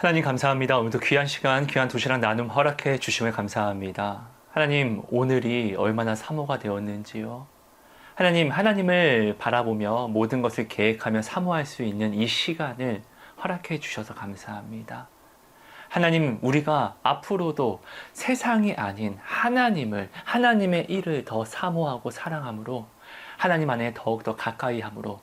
하나님 감사합니다. 오늘도 귀한 시간, 귀한 도시락 나눔 허락해 주심을 감사합니다. 하나님, 오늘이 얼마나 사모가 되었는지요. 하나님, 하나님을 바라보며 모든 것을 계획하며 사모할 수 있는 이 시간을 허락해 주셔서 감사합니다. 하나님, 우리가 앞으로도 세상이 아닌 하나님을, 하나님의 일을 더 사모하고 사랑함으로 하나님 안에 더욱더 가까이 함으로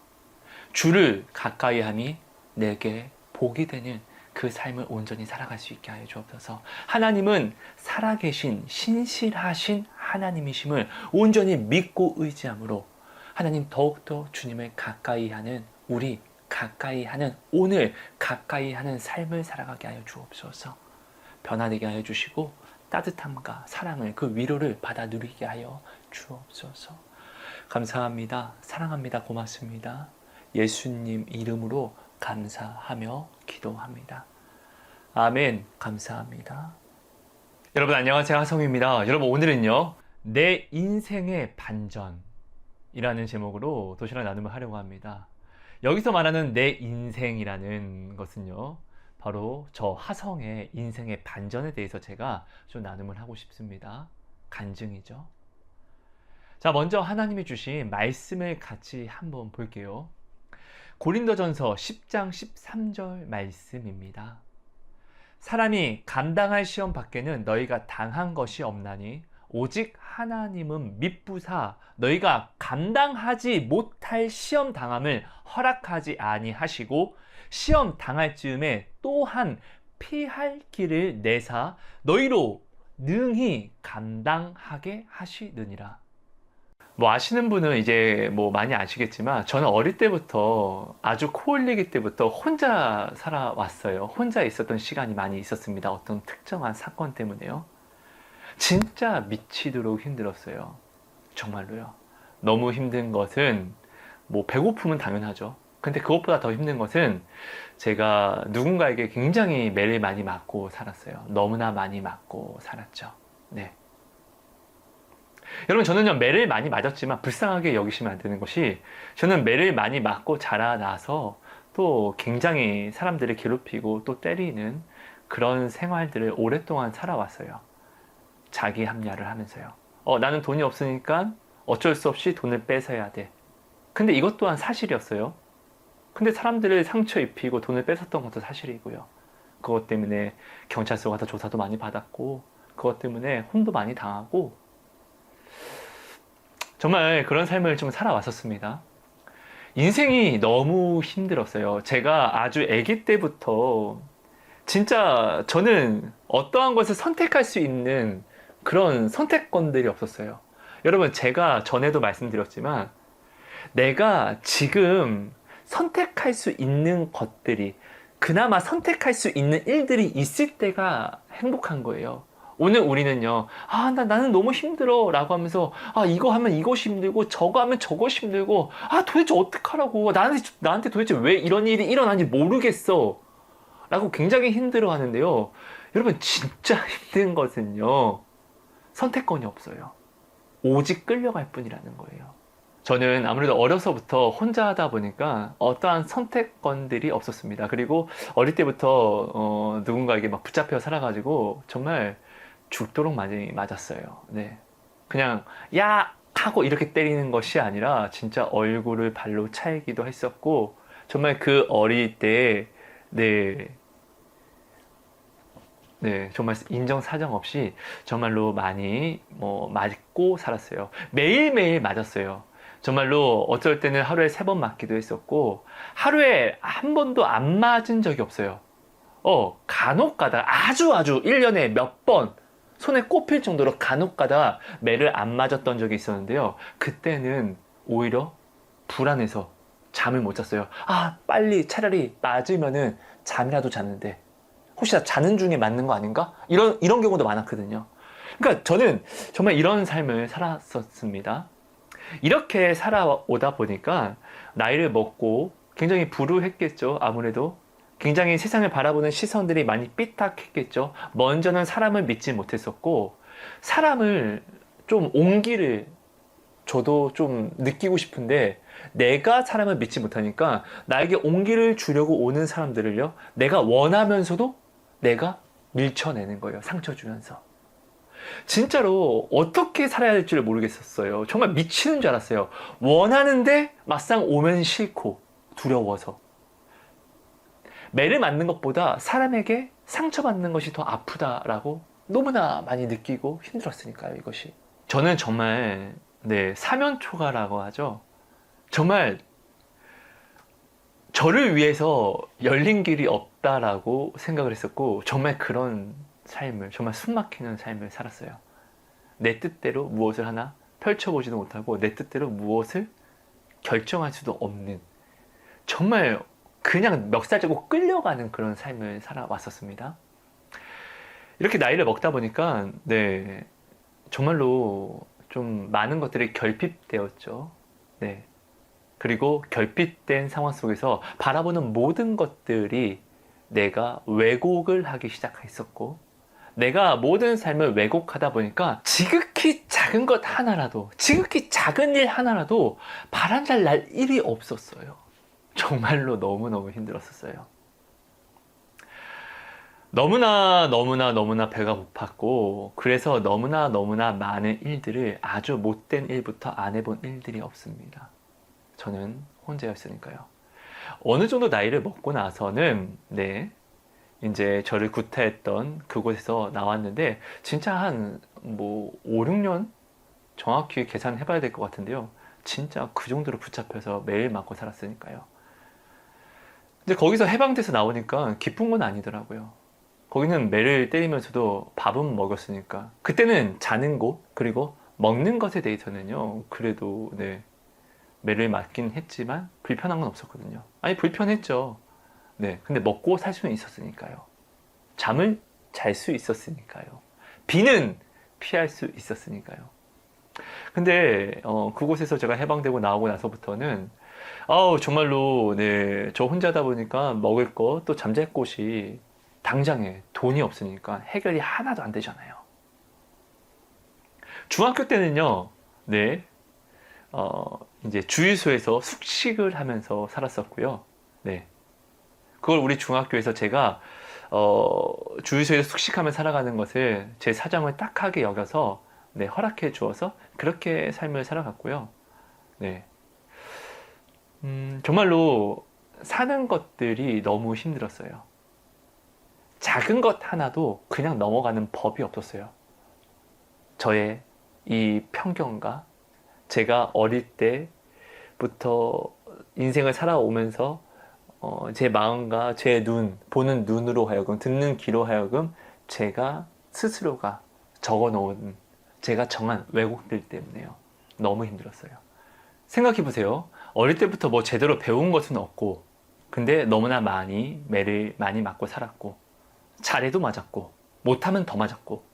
주를 가까이 함이 내게 복이 되는 그 삶을 온전히 살아갈 수 있게 하여 주옵소서. 하나님은 살아계신 신실하신 하나님이심을 온전히 믿고 의지함으로 하나님 더욱더 주님을 가까이 하는 우리 가까이 하는 오늘 가까이 하는 삶을 살아가게 하여 주옵소서. 변화되게 하여 주시고 따뜻함과 사랑을 그 위로를 받아 누리게 하여 주옵소서. 감사합니다. 사랑합니다. 고맙습니다. 예수님 이름으로 감사하며 기도합니다. 아멘. 감사합니다. 여러분 안녕하세요. 하성입니다. 여러분 오늘은요. 내 인생의 반전이라는 제목으로 도시락 나눔을 하려고 합니다. 여기서 말하는 내 인생이라는 것은요. 바로 저 하성의 인생의 반전에 대해서 제가 좀 나눔을 하고 싶습니다. 간증이죠. 자, 먼저 하나님이 주신 말씀을 같이 한번 볼게요. 고린도전서 10장 13절 말씀입니다. 사람이 감당할 시험 밖에는 너희가 당한 것이 없나니 오직 하나님은 미쁘사 너희가 감당하지 못할 시험 당함을 허락하지 아니하시고 시험 당할 즈음에 또한 피할 길을 내사 너희로 능히 감당하게 하시느니라. 아시는 분은 이제 많이 아시겠지만 저는 어릴 때부터 아주 코올리기 때부터 혼자 살아왔어요. 혼자 있었던 시간이 많이 있었습니다. 어떤 특정한 사건 때문에요. 진짜 미치도록 힘들었어요. 정말로요. 너무 힘든 것은 배고픔은 당연하죠. 근데 그것보다 더 힘든 것은 제가 누군가에게 굉장히 매를 많이 맞고 살았어요. 너무나 많이 맞고 살았죠. 네. 여러분 저는요 매를 많이 맞았지만 불쌍하게 여기시면 안 되는 것이 저는 매를 많이 맞고 자라나서 또 굉장히 사람들을 괴롭히고 또 때리는 그런 생활들을 오랫동안 살아왔어요. 자기 합리화를 하면서요. 나는 돈이 없으니까 어쩔 수 없이 돈을 뺏어야 돼. 근데 이것 또한 사실이었어요. 근데 사람들을 상처 입히고 돈을 뺏었던 것도 사실이고요. 그것 때문에 경찰서 가서 조사도 많이 받았고 그것 때문에 혼도 많이 당하고 정말 그런 삶을 좀 살아왔었습니다. 인생이 너무 힘들었어요. 제가 아주 아기 때부터 진짜 저는 어떠한 것을 선택할 수 있는 그런 선택권들이 없었어요. 여러분 제가 전에도 말씀드렸지만 내가 지금 선택할 수 있는 것들이 그나마 선택할 수 있는 일들이 있을 때가 행복한 거예요. 오늘 우리는요, 나는 너무 힘들어 라고 하면서, 이거 하면 이것이 힘들고, 저거 하면 저것이 힘들고, 도대체 어떡하라고, 나한테 도대체 왜 이런 일이 일어나는지 모르겠어. 라고 굉장히 힘들어 하는데요. 여러분, 진짜 힘든 것은요, 선택권이 없어요. 오직 끌려갈 뿐이라는 거예요. 저는 아무래도 어려서부터 혼자 하다 보니까 어떠한 선택권들이 없었습니다. 그리고 어릴 때부터 누군가에게 막 붙잡혀 살아가지고 정말 죽도록 많이 맞았어요. 네. 그냥 야! 하고 이렇게 때리는 것이 아니라 진짜 얼굴을 발로 차이기도 했었고 정말 그 어릴 때 정말 인정사정 없이 정말로 많이 맞고 살았어요. 매일매일 맞았어요. 정말로 어쩔 때는 하루에 3번 맞기도 했었고 하루에 한 번도 안 맞은 적이 없어요. 간혹 가다가 아주 1년에 몇 번 손에 꼽힐 정도로 간혹 가다가 매를 안 맞았던 적이 있었는데요. 그때는 오히려 불안해서 잠을 못 잤어요. 빨리 차라리 맞으면은 잠이라도 자는데 혹시 자는 중에 맞는 거 아닌가? 이런 경우도 많았거든요. 그러니까 저는 정말 이런 삶을 살았었습니다. 이렇게 살아오다 보니까 나이를 먹고 굉장히 불우했겠죠. 아무래도 굉장히 세상을 바라보는 시선들이 많이 삐딱했겠죠. 먼저는 사람을 믿지 못했었고 사람을 좀 온기를 저도 좀 느끼고 싶은데 내가 사람을 믿지 못하니까 나에게 온기를 주려고 오는 사람들을요 내가 원하면서도 내가 밀쳐내는 거예요. 상처 주면서. 진짜로 어떻게 살아야 될지를 모르겠었어요. 정말 미치는 줄 알았어요. 원하는데 막상 오면 싫고 두려워서. 매를 맞는 것보다 사람에게 상처받는 것이 더 아프다라고 너무나 많이 느끼고 힘들었으니까요, 이것이. 저는 정말, 사면초가라고 하죠. 정말 저를 위해서 열린 길이 없다라고 생각을 했었고, 정말 그런 삶을, 정말 숨막히는 삶을 살았어요. 내 뜻대로 무엇을 하나 펼쳐보지도 못하고, 내 뜻대로 무엇을 결정할 수도 없는, 정말 그냥 멱살잡고 끌려가는 그런 삶을 살아왔었습니다. 이렇게 나이를 먹다 보니까, 정말로 좀 많은 것들이 결핍되었죠. 그리고 결핍된 상황 속에서 바라보는 모든 것들이 내가 왜곡을 하기 시작했었고, 내가 모든 삶을 왜곡하다 보니까 지극히 작은 것 하나라도, 지극히 작은 일 하나라도 바람잘 날 일이 없었어요. 정말로 너무너무 힘들었었어요. 너무나 배가 고팠고, 그래서 너무나 많은 일들을, 아주 못된 일부터 안 해본 일들이 없습니다. 저는 혼자였으니까요. 어느 정도 나이를 먹고 나서는, 이제 저를 구타했던 그곳에서 나왔는데, 진짜 한 5, 6년? 정확히 계산해 봐야 될 것 같은데요. 진짜 그 정도로 붙잡혀서 매일 맞고 살았으니까요. 근데 거기서 해방돼서 나오니까 기쁜 건 아니더라고요. 거기는 매를 때리면서도 밥은 먹였으니까. 그때는 자는 곳, 그리고 먹는 것에 대해서는요, 그래도, 매를 맞긴 했지만 불편한 건 없었거든요. 아니, 불편했죠. 근데 먹고 살 수는 있었으니까요. 잠을 잘 수 있었으니까요. 비는 피할 수 있었으니까요. 근데 그곳에서 제가 해방되고 나오고 나서부터는 정말로 저 혼자다 보니까 먹을 거 또 잠잘 곳이 당장에 돈이 없으니까 해결이 하나도 안 되잖아요. 중학교 때는요, 이제 주유소에서 숙식을 하면서 살았었고요. 그걸 우리 중학교에서 제가 주유소에서 숙식하며 살아가는 것을 제 사정을 딱하게 여겨서 허락해 주어서 그렇게 삶을 살아갔고요. 정말로 사는 것들이 너무 힘들었어요. 작은 것 하나도 그냥 넘어가는 법이 없었어요. 저의 이 편견과 제가 어릴 때부터 인생을 살아오면서 제 마음과 제 눈, 보는 눈으로 하여금, 듣는 귀로 하여금 제가 스스로가 적어놓은, 제가 정한 왜곡들 때문에요. 너무 힘들었어요. 생각해보세요. 어릴 때부터 뭐 제대로 배운 것은 없고, 근데 너무나 매를 많이 맞고 살았고, 잘해도 맞았고, 못하면 더 맞았고,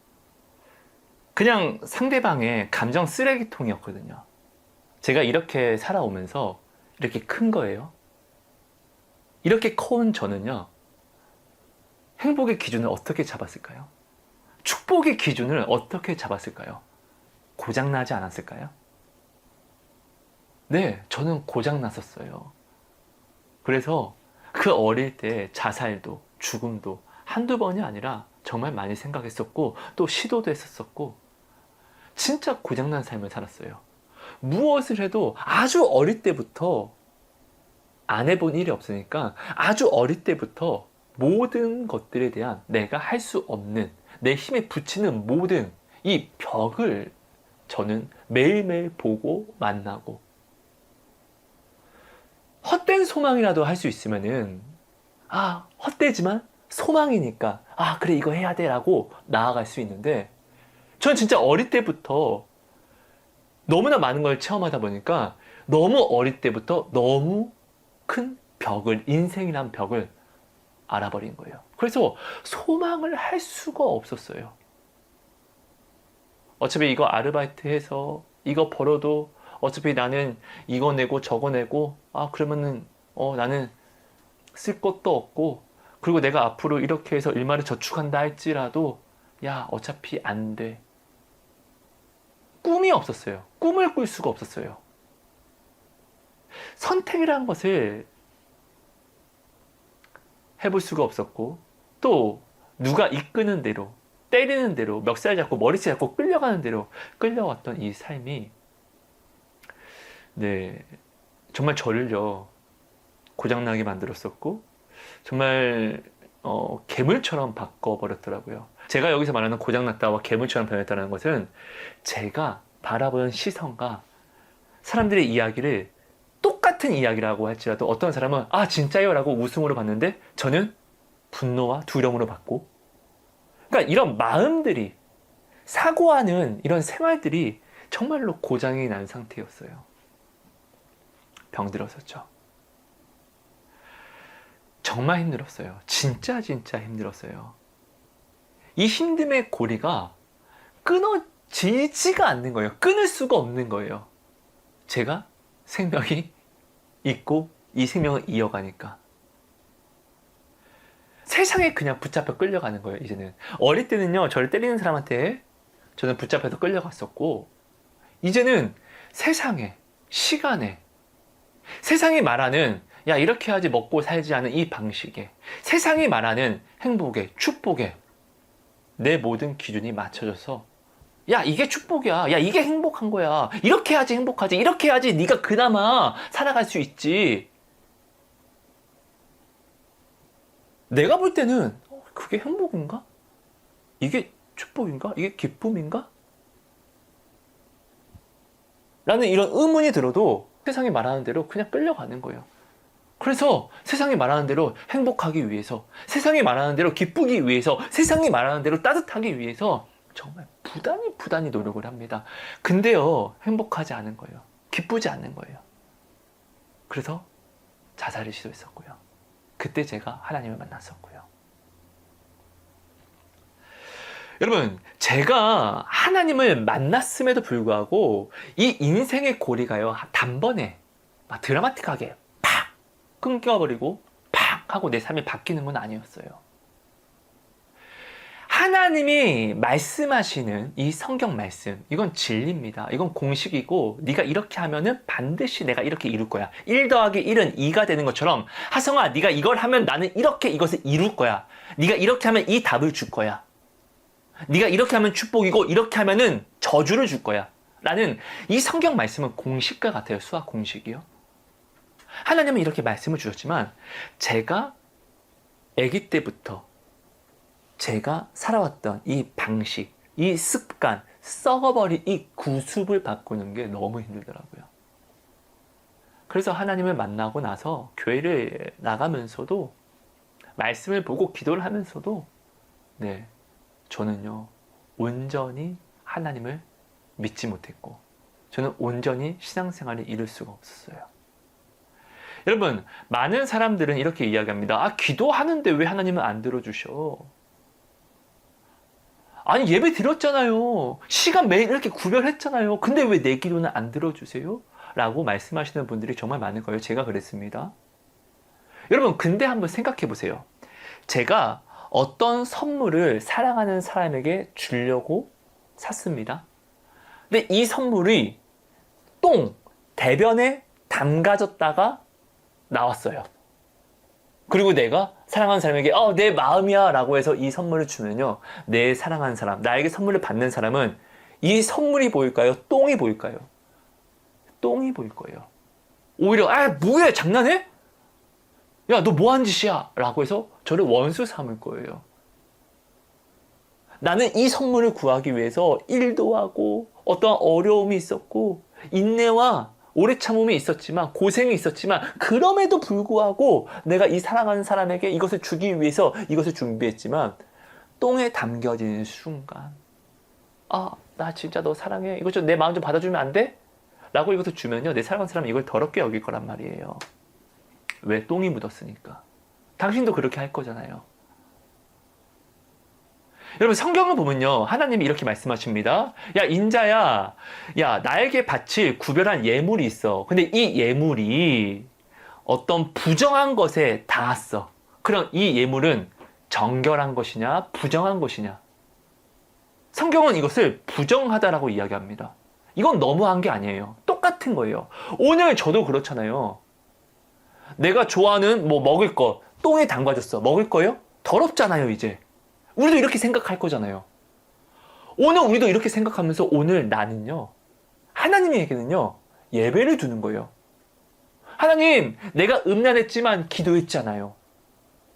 그냥 상대방의 감정 쓰레기통이었거든요. 제가 이렇게 살아오면서 이렇게 큰 거예요. 이렇게 커온 저는요, 행복의 기준을 어떻게 잡았을까요? 축복의 기준을 어떻게 잡았을까요? 고장나지 않았을까요? 저는 고장났었어요. 그래서 그 어릴 때 자살도, 죽음도 한두 번이 아니라 정말 많이 생각했었고, 또 시도도 했었었고, 진짜 고장난 삶을 살았어요. 무엇을 해도 아주 어릴 때부터 안 해본 일이 없으니까 아주 어릴 때부터 모든 것들에 대한 내가 할 수 없는, 내 힘에 부치는 모든 이 벽을 저는 매일매일 보고 만나고, 헛된 소망이라도 할 수 있으면은, 헛되지만 소망이니까, 그래, 이거 해야 돼 라고 나아갈 수 있는데, 전 진짜 어릴 때부터 너무나 많은 걸 체험하다 보니까 너무 어릴 때부터 너무 큰 벽을, 인생이란 벽을 알아버린 거예요. 그래서 소망을 할 수가 없었어요. 어차피 이거 아르바이트 해서 이거 벌어도 어차피 나는 이거 내고 저거 내고, 그러면은 나는 쓸 것도 없고, 그리고 내가 앞으로 이렇게 해서 일말을 저축한다 할지라도 어차피 안 돼. 꿈이 없었어요. 꿈을 꿀 수가 없었어요. 선택이라는 것을 해볼 수가 없었고, 또 누가 이끄는 대로, 때리는 대로, 멱살 잡고 머리채 잡고 끌려가는 대로 끌려왔던 이 삶이 네, 정말 저를요 고장나게 만들었었고 정말 괴물처럼 바꿔버렸더라고요. 제가 여기서 말하는 고장났다와 괴물처럼 변했다는 것은 제가 바라보는 시선과 사람들의 이야기를 똑같은 이야기라고 할지라도 어떤 사람은 아 진짜요? 라고 웃음으로 봤는데 저는 분노와 두려움으로 봤고, 그러니까 이런 마음들이, 사고하는 이런 생활들이 정말로 고장이 난 상태였어요. 병들었었죠. 정말 힘들었어요. 진짜 힘들었어요. 이 힘듦의 고리가 끊어지지가 않는 거예요. 끊을 수가 없는 거예요. 제가 생명이 있고 이 생명을 이어가니까. 세상에 그냥 붙잡혀 끌려가는 거예요, 이제는. 어릴 때는요, 저를 때리는 사람한테 저는 붙잡혀서 끌려갔었고, 이제는 세상에, 시간에, 세상이 말하는 야 이렇게 해야지 먹고 살지 않은 이 방식에, 세상이 말하는 행복에, 축복에 내 모든 기준이 맞춰져서 야 이게 축복이야, 야 이게 행복한 거야, 이렇게 해야지 행복하지, 이렇게 해야지 네가 그나마 살아갈 수 있지. 내가 볼 때는 그게 행복인가? 이게 축복인가? 이게 기쁨인가? 라는 이런 의문이 들어도 세상이 말하는 대로 그냥 끌려가는 거예요. 그래서 세상이 말하는 대로 행복하기 위해서, 세상이 말하는 대로 기쁘기 위해서, 세상이 말하는 대로 따뜻하기 위해서 정말 부단히 노력을 합니다. 근데요, 행복하지 않은 거예요. 기쁘지 않는 거예요. 그래서 자살을 시도했었고요. 그때 제가 하나님을 만났었고요. 여러분, 제가 하나님을 만났음에도 불구하고 이 인생의 고리가요, 단번에 막 드라마틱하게 팍 끊겨버리고 팍 하고 내 삶이 바뀌는 건 아니었어요. 하나님이 말씀하시는 이 성경 말씀, 이건 진리입니다. 이건 공식이고 네가 이렇게 하면은 반드시 내가 이렇게 이룰 거야. 1 더하기 1은 2가 되는 것처럼 하성아, 네가 이걸 하면 나는 이렇게 이것을 이룰 거야. 네가 이렇게 하면 이 답을 줄 거야. 네가 이렇게 하면 축복이고 이렇게 하면은 저주를 줄 거야. 라는 이 성경 말씀은 공식과 같아요. 수학 공식이요. 하나님은 이렇게 말씀을 주셨지만 제가 아기 때부터 제가 살아왔던 이 방식, 이 습관, 썩어버린 이 구습을 바꾸는 게 너무 힘들더라고요. 그래서 하나님을 만나고 나서 교회를 나가면서도 말씀을 보고 기도를 하면서도 저는요 온전히 하나님을 믿지 못했고 저는 온전히 신앙생활을 이룰 수가 없었어요. 여러분, 많은 사람들은 이렇게 이야기합니다. 아, 기도하는데 왜 하나님은 안 들어주셔? 아니, 예배 드렸잖아요. 시간 매일 이렇게 구별했잖아요. 근데 왜 내 기도는 안 들어주세요? 라고 말씀하시는 분들이 정말 많을 거예요. 제가 그랬습니다. 여러분, 근데 한번 생각해 보세요. 제가 어떤 선물을 사랑하는 사람에게 주려고 샀습니다. 근데 이 선물이 대변에 담가졌다가 나왔어요. 그리고 내가 사랑하는 사람에게 내 마음이야 라고 해서 이 선물을 주면요, 내 사랑하는 사람, 나에게 선물을 받는 사람은 이 선물이 보일까요? 똥이 보일까요? 똥이 보일 거예요. 오히려 뭐야, 장난해? 야, 너 뭐 한 짓이야? 라고 해서 저를 원수 삼을 거예요. 나는 이 선물을 구하기 위해서 일도 하고 어떠한 어려움이 있었고 인내와 오래 참음이 있었지만, 고생이 있었지만, 그럼에도 불구하고 내가 이 사랑하는 사람에게 이것을 주기 위해서 이것을 준비했지만, 똥에 담겨지는 순간, 나 진짜 너 사랑해. 이것 좀 내 마음 좀 받아주면 안 돼? 라고 이것을 주면요, 내 사랑하는 사람은 이걸 더럽게 여길 거란 말이에요. 왜? 똥이 묻었으니까. 당신도 그렇게 할 거잖아요. 여러분, 성경을 보면요, 하나님이 이렇게 말씀하십니다. 야, 인자야, 야, 나에게 바칠 구별한 예물이 있어. 근데 이 예물이 어떤 부정한 것에 닿았어. 그럼 이 예물은 정결한 것이냐, 부정한 것이냐? 성경은 이것을 부정하다라고 이야기합니다. 이건 너무한 게 아니에요. 똑같은 거예요. 오늘 저도 그렇잖아요. 내가 좋아하는 먹을 거 똥에 담가졌어. 먹을 거예요? 더럽잖아요, 이제. 우리도 이렇게 생각할 거잖아요. 오늘 우리도 이렇게 생각하면서 오늘 나는요, 하나님에게는요, 예배를 두는 거예요. 하나님, 내가 음란했지만 기도했잖아요.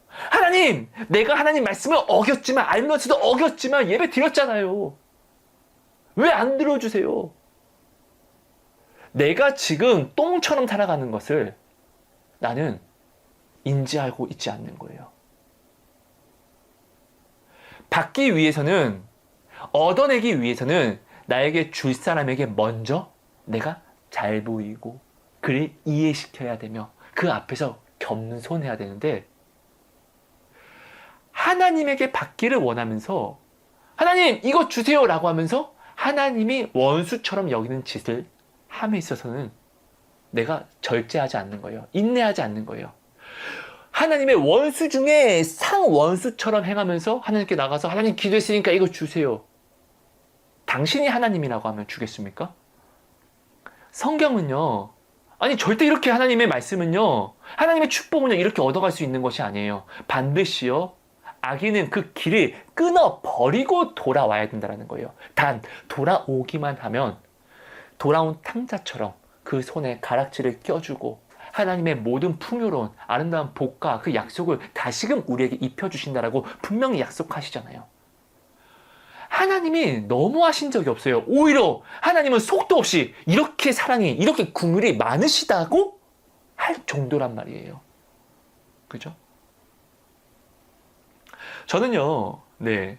하나님, 내가 하나님 말씀을 어겼지만, 알면서도 어겼지만 예배 드렸잖아요. 왜 안 들어주세요? 내가 지금 똥처럼 살아가는 것을 나는 인지하고 있지 않는 거예요. 받기 위해서는, 얻어내기 위해서는 나에게 줄 사람에게 먼저 내가 잘 보이고 그를 이해시켜야 되며 그 앞에서 겸손해야 되는데, 하나님에게 받기를 원하면서 하나님 이거 주세요 라고 하면서 하나님이 원수처럼 여기는 짓을 함에 있어서는 내가 절제하지 않는 거예요. 인내하지 않는 거예요. 하나님의 원수 중에 상원수처럼 행하면서 하나님께 나가서 하나님 기도했으니까 이거 주세요. 당신이 하나님이라고 하면 주겠습니까? 성경은요, 아니 절대 이렇게 하나님의 말씀은요, 하나님의 축복은요 이렇게 얻어갈 수 있는 것이 아니에요. 반드시요 악인은 그 길을 끊어버리고 돌아와야 된다는 거예요. 단 돌아오기만 하면 돌아온 탕자처럼 그 손에 가락지를 껴주고 하나님의 모든 풍요로운 아름다운 복과 그 약속을 다시금 우리에게 입혀주신다라고 분명히 약속하시잖아요. 하나님이 너무하신 적이 없어요. 오히려 하나님은 속도 없이 이렇게 사랑이, 이렇게 국률이 많으시다고 할 정도란 말이에요. 그죠? 저는요, 네.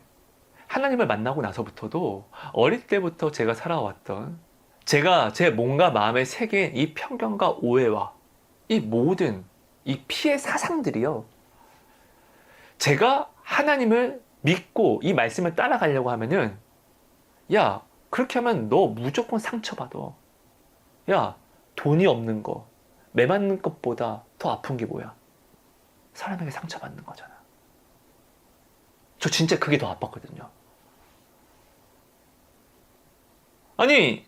하나님을 만나고 나서부터도 어릴 때부터 제가 살아왔던, 제가 제 몸과 마음에 새긴 이 편견과 오해와 이 모든 이 피해 사상들이요, 제가 하나님을 믿고 이 말씀을 따라가려고 하면은, 야, 그렇게 하면 너 무조건 상처받아. 야, 돈이 없는 거, 매 맞는 것보다 더 아픈 게 뭐야? 사람에게 상처받는 거잖아. 저 진짜 그게 더 아팠거든요. 아니,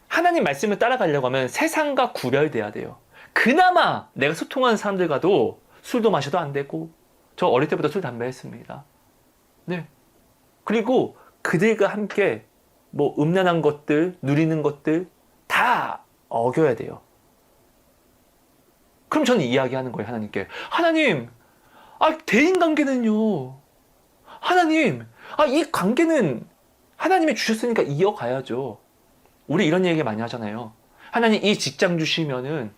하나님 말씀을 따라가려고 하면 세상과 구별돼야 돼요. 그나마 내가 소통하는 사람들과도 술도 마셔도 안 되고, 저 어릴 때부터 술, 담배 했습니다. 네. 그리고 그들과 함께 뭐 음란한 것들, 누리는 것들 다 어겨야 돼요. 그럼 저는 이야기하는 거예요, 하나님께. 하나님, 대인관계는요. 하나님, 이 관계는 하나님이 주셨으니까 이어가야죠. 우리 이런 얘기 많이 하잖아요. 하나님 이 직장 주시면은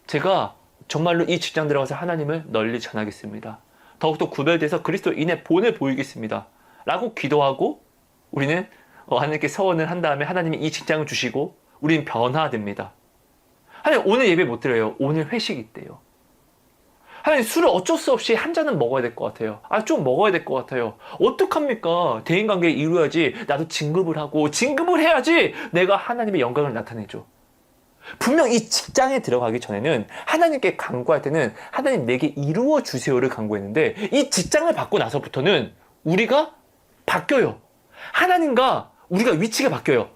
제가 정말로 이 직장 들어가서 하나님을 널리 전하겠습니다. 더욱더 구별돼서 그리스도인의 본을 보이겠습니다. 라고 기도하고 우리는 하나님께 서원을 한 다음에 하나님이 이 직장을 주시고 우리는 변화됩니다. 하나님 오늘 예배 못 드려요. 오늘 회식 있대요. 하나님 술을 어쩔 수 없이 한 잔은 먹어야 될 것 같아요. 좀 먹어야 될 것 같아요. 어떡합니까? 대인관계를 이루어야지 나도 진급을 하고 진급을 해야지 내가 하나님의 영광을 나타내죠. 분명 이 직장에 들어가기 전에는 하나님께 간구할 때는 하나님 내게 이루어 주세요를 간구했는데 이 직장을 받고 나서부터는 우리가 바뀌어요. 하나님과 우리가 위치가 바뀌어요.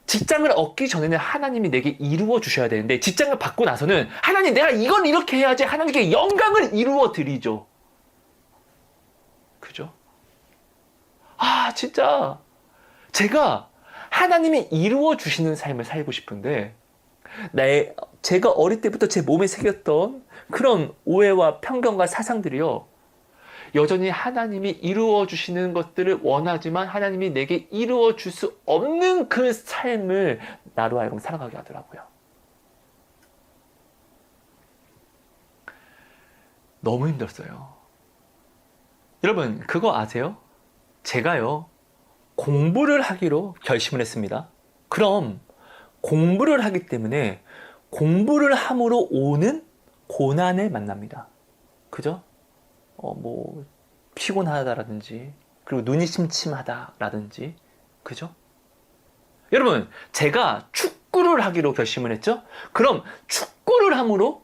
직장을 얻기 전에는 하나님이 내게 이루어 주셔야 되는데 직장을 받고 나서는 하나님 내가 이걸 이렇게 해야지 하나님께 영광을 이루어 드리죠. 그죠? 진짜 제가 하나님이 이루어 주시는 삶을 살고 싶은데 제가 어릴 때부터 제 몸에 새겼던 그런 오해와 편견과 사상들이요, 여전히 하나님이 이루어 주시는 것들을 원하지만 하나님이 내게 이루어 줄 수 없는 그 삶을 나로 하여금 살아가게 하더라고요. 너무 힘들었어요. 여러분 그거 아세요? 제가요 공부를 하기로 결심을 했습니다. 그럼 공부를 하기 때문에 공부를 함으로 오는 고난을 만납니다. 그죠? 뭐 피곤하다라든지 그리고 눈이 침침하다라든지, 그죠? 여러분 제가 축구를 하기로 결심을 했죠? 그럼 축구를 함으로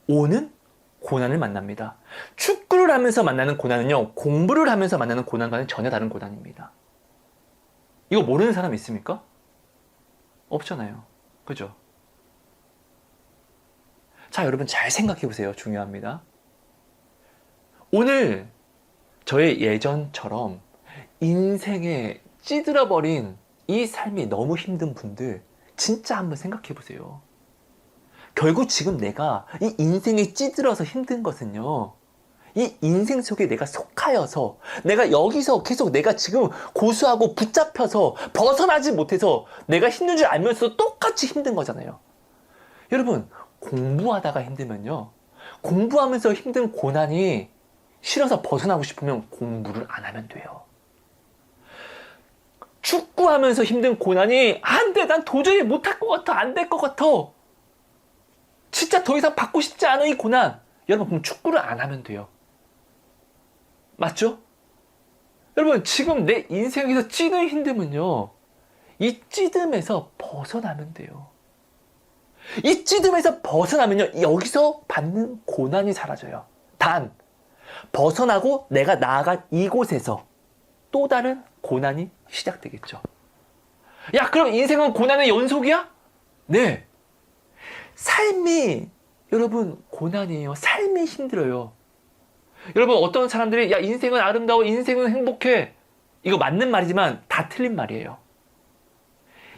오는 고난을 만납니다. 축구를 하면서 만나는 고난은요, 공부를 하면서 만나는 고난과는 전혀 다른 고난입니다. 이거 모르는 사람 있습니까? 없잖아요. 그죠? 자, 여러분 잘 생각해 보세요. 중요합니다. 오늘 저의 예전처럼 인생에 찌들어버린 이 삶이 너무 힘든 분들 진짜 한번 생각해 보세요. 결국 지금 내가 이 인생에 찌들어서 힘든 것은요, 이 인생 속에 내가 속하여서 내가 여기서 계속 내가 지금 고수하고 붙잡혀서 벗어나지 못해서 내가 힘든 줄 알면서 똑같이 힘든 거잖아요. 여러분, 공부하다가 힘들면요, 공부하면서 힘든 고난이 싫어서 벗어나고 싶으면 공부를 안 하면 돼요. 축구하면서 힘든 고난이 안 돼, 난 도저히 못할 것 같아, 안 될 것 같아, 진짜 더 이상 받고 싶지 않아, 이 고난. 여러분, 그럼 축구를 안 하면 돼요. 맞죠? 여러분, 지금 내 인생에서 찌든 힘듦은요, 이 찌듦에서 벗어나면 돼요. 이 찌듦에서 벗어나면요, 여기서 받는 고난이 사라져요. 단, 벗어나고 내가 나아간 이곳에서 또 다른 고난이 시작되겠죠. 야, 그럼 인생은 고난의 연속이야? 네. 삶이, 여러분, 고난이에요. 삶이 힘들어요. 여러분, 어떤 사람들이 야, 인생은 아름다워, 인생은 행복해, 이거 맞는 말이지만 다 틀린 말이에요.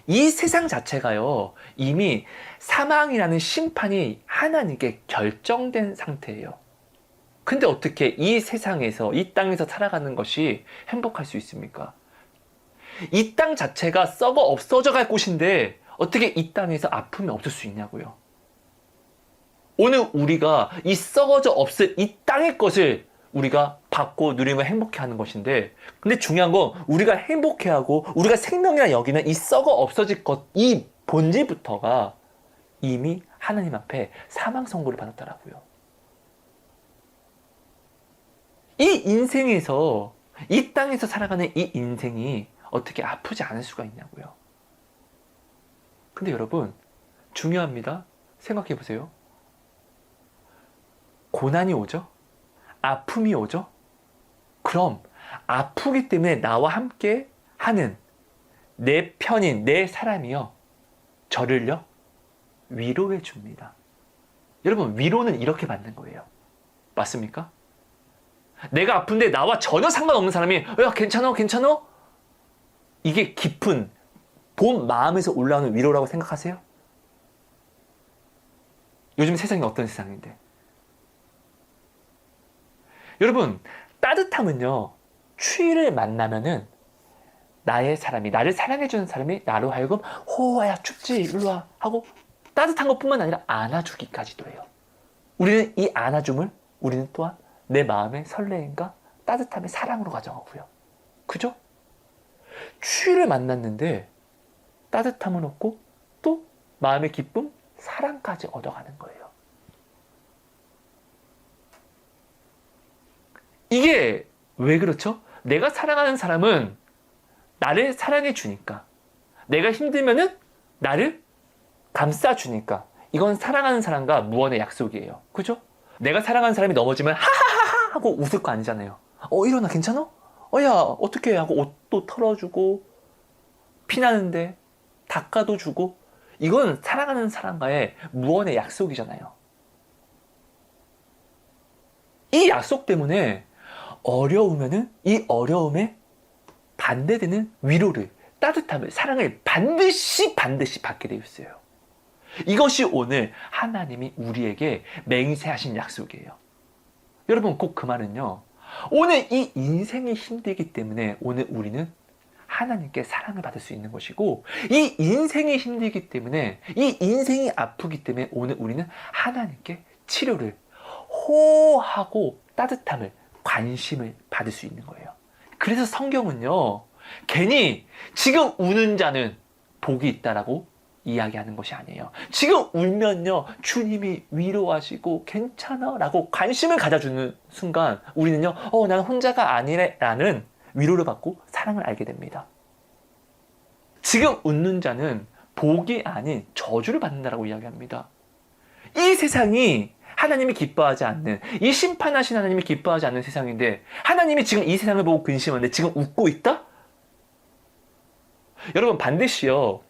이 세상 자체가요, 이미 사망이라는 심판이 하나님께 결정된 상태예요. 근데 어떻게 이 세상에서, 이 땅에서 살아가는 것이 행복할 수 있습니까? 이 땅 자체가 썩어 없어져 갈 곳인데 어떻게 이 땅에서 아픔이 없을 수 있냐고요. 오늘 우리가 이 썩어져 없을 이 땅의 것을 우리가 받고 누리며 행복해하는 것인데, 근데 중요한 건 우리가 행복해하고 우리가 생명이라 여기는 이 썩어 없어질 것, 이 본질부터가 이미 하나님 앞에 사망 선고를 받았더라고요. 이 인생에서, 이 땅에서 살아가는 이 인생이 어떻게 아프지 않을 수가 있냐고요. 근데 여러분, 중요합니다. 생각해 보세요. 고난이 오죠? 아픔이 오죠? 그럼 아프기 때문에 나와 함께 하는 내 편인 내 사람이요, 저를요, 위로해 줍니다. 여러분, 위로는 이렇게 받는 거예요. 맞습니까? 내가 아픈데 나와 전혀 상관없는 사람이 야, 괜찮아, 괜찮아? 이게 깊은 본 마음에서 올라오는 위로라고 생각하세요? 요즘 세상이 어떤 세상인데? 여러분, 따뜻함은요, 추위를 만나면은 나의 사람이, 나를 사랑해주는 사람이 나로 하여금 호호야 춥지, 일로와 하고 따뜻한 것뿐만 아니라 안아주기까지도 해요. 우리는 이 안아줌을 우리는 또한 내 마음의 설레임과 따뜻함의 사랑으로 가져가고요. 그죠? 추위를 만났는데 따뜻함은 없고 또 마음의 기쁨, 사랑까지 얻어가는 거예요. 이게 왜 그렇죠? 내가 사랑하는 사람은 나를 사랑해 주니까, 내가 힘들면은 나를 감싸 주니까, 이건 사랑하는 사람과 무언의 약속이에요. 그죠? 내가 사랑하는 사람이 넘어지면 하하하하 하고 웃을 거 아니잖아요. 일어나, 괜찮아? 야, 어떻게 하고 옷도 털어주고, 피나는데 닦아도 주고, 이건 사랑하는 사람과의 무언의 약속이잖아요. 이 약속 때문에 어려우면은 이 어려움에 반대되는 위로를, 따뜻함을, 사랑을 반드시 받게 되어 있어요. 이것이 오늘 하나님이 우리에게 맹세하신 약속이에요. 여러분, 꼭 그 말은요, 오늘 이 인생이 힘들기 때문에 오늘 우리는 하나님께 사랑을 받을 수 있는 것이고, 이 인생이 힘들기 때문에, 이 인생이 아프기 때문에 오늘 우리는 하나님께 치료를 호하고 따뜻함을, 관심을 받을 수 있는 거예요. 그래서 성경은요, 괜히 지금 우는 자는 복이 있다라고 이야기하는 것이 아니에요. 지금 울면요, 주님이 위로하시고 괜찮아 라고 관심을 가져주는 순간 우리는요, 나는 혼자가 아니래 라는 위로를 받고 사랑을 알게 됩니다. 지금 웃는 자는 복이 아닌 저주를 받는다라고 이야기합니다. 이 세상이 하나님이 기뻐하지 않는, 이 심판하신 하나님이 기뻐하지 않는 세상인데, 하나님이 지금 이 세상을 보고 근심하는데 지금 웃고 있다? 여러분, 반드시요,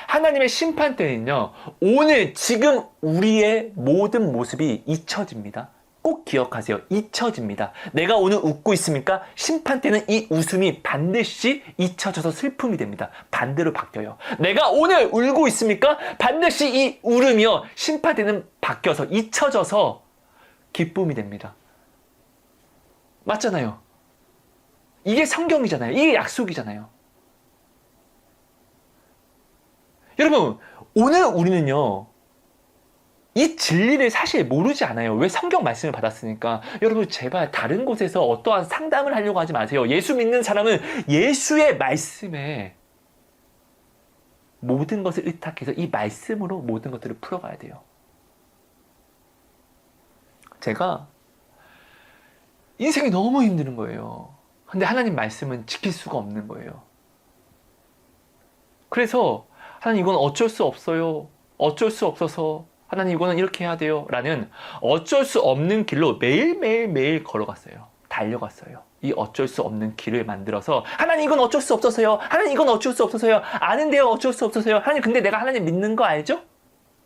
하나님의 심판 때는요, 오늘 지금 우리의 모든 모습이 잊혀집니다. 꼭 기억하세요. 잊혀집니다. 내가 오늘 웃고 있습니까? 심판 때는 이 웃음이 반드시 잊혀져서 슬픔이 됩니다. 반대로 바뀌어요. 내가 오늘 울고 있습니까? 반드시 이 울음이요. 심판 때는 바뀌어서 잊혀져서 기쁨이 됩니다. 맞잖아요. 이게 성경이잖아요. 이게 약속이잖아요. 여러분, 오늘 우리는요, 이 진리를 사실 모르지 않아요. 왜? 성경 말씀을 받았으니까. 여러분, 제발 다른 곳에서 어떠한 상담을 하려고 하지 마세요. 예수 믿는 사람은 예수의 말씀에 모든 것을 의탁해서 이 말씀으로 모든 것들을 풀어가야 돼요. 제가 인생이 너무 힘든 거예요. 근데 하나님 말씀은 지킬 수가 없는 거예요. 그래서 하나님 이건 어쩔 수 없어요. 어쩔 수 없어서 하나님 이거는 이렇게 해야 돼요. 라는 어쩔 수 없는 길로 매일 걸어갔어요. 달려갔어요. 이 어쩔 수 없는 길을 만들어서 하나님 이건 어쩔 수 없어서요. 하나님 이건 어쩔 수 없어서요. 아는데요. 어쩔 수 없어서요. 하나님 근데 내가 하나님 믿는 거 알죠?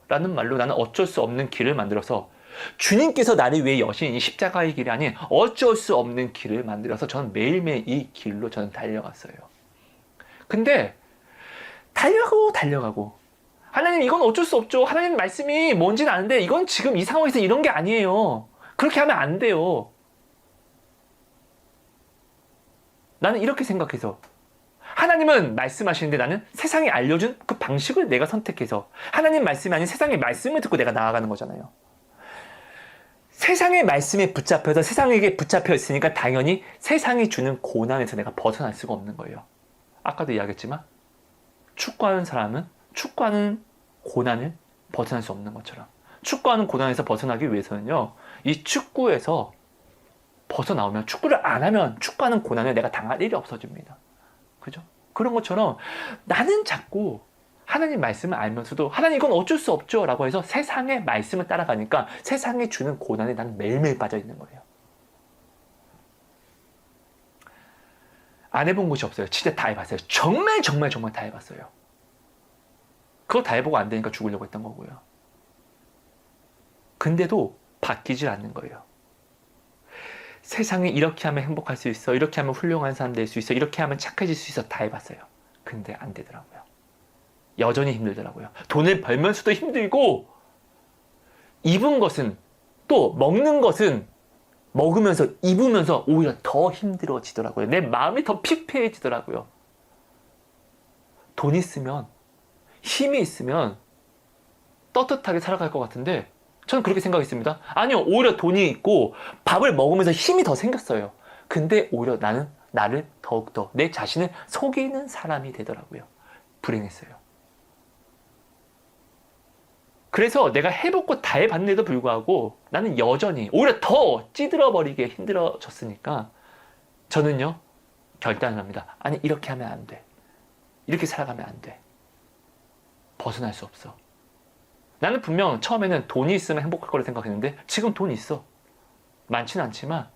라는 말로 나는 어쩔 수 없는 길을 만들어서 주님께서 나를 위해 여신 이 십자가의 길이 아닌 어쩔 수 없는 길을 만들어서 저는 매일매일 이 길로 저는 달려갔어요. 근데 달려가고 하나님 이건 어쩔 수 없죠. 하나님 말씀이 뭔지는 아는데 이건 지금 이 상황에서 이런 게 아니에요. 그렇게 하면 안 돼요. 나는 이렇게 생각해서 하나님은 말씀하시는데 나는 세상이 알려준 그 방식을 내가 선택해서 하나님 말씀이 아닌 세상의 말씀을 듣고 내가 나아가는 거잖아요. 세상의 말씀에 붙잡혀서 세상에게 붙잡혀 있으니까 당연히 세상이 주는 고난에서 내가 벗어날 수가 없는 거예요. 아까도 이야기했지만 축구하는 사람은 축구하는 고난을 벗어날 수 없는 것처럼 축구하는 고난에서 벗어나기 위해서는요, 이 축구에서 벗어나오면 축구를 안 하면 축구하는 고난을 내가 당할 일이 없어집니다. 그죠? 그런 것처럼 나는 자꾸 하나님 말씀을 알면서도 하나님 이건 어쩔 수 없죠 라고 해서 세상의 말씀을 따라가니까 세상이 주는 고난에 나는 매일매일 빠져 있는 거예요. 안 해본 곳이 없어요. 진짜 다 해봤어요. 정말 다 해봤어요. 그거 다 해보고 안 되니까 죽으려고 했던 거고요. 근데도 바뀌질 않는 거예요. 세상에 이렇게 하면 행복할 수 있어. 이렇게 하면 훌륭한 사람 될 수 있어. 이렇게 하면 착해질 수 있어. 다 해봤어요. 근데 안 되더라고요. 여전히 힘들더라고요. 돈을 벌면서도 힘들고 입은 것은 또 먹는 것은 먹으면서 입으면서 오히려 더 힘들어지더라고요. 내 마음이 더 피폐해지더라고요. 돈 있으면 힘이 있으면 떳떳하게 살아갈 것 같은데 저는 그렇게 생각했습니다. 아니요. 오히려 돈이 있고 밥을 먹으면서 힘이 더 생겼어요. 근데 오히려 나는 나를 더욱더 내 자신을 속이는 사람이 되더라고요. 불행했어요. 그래서 내가 해보고 다 해봤는데도 불구하고 나는 여전히 오히려 더 찌들어버리게 힘들어졌으니까 저는요 결단을 합니다. 아니 이렇게 하면 안 돼. 이렇게 살아가면 안 돼. 벗어날 수 없어. 나는 분명 처음에는 돈이 있으면 행복할 거라 생각했는데 지금 돈이 있어. 많지는 않지만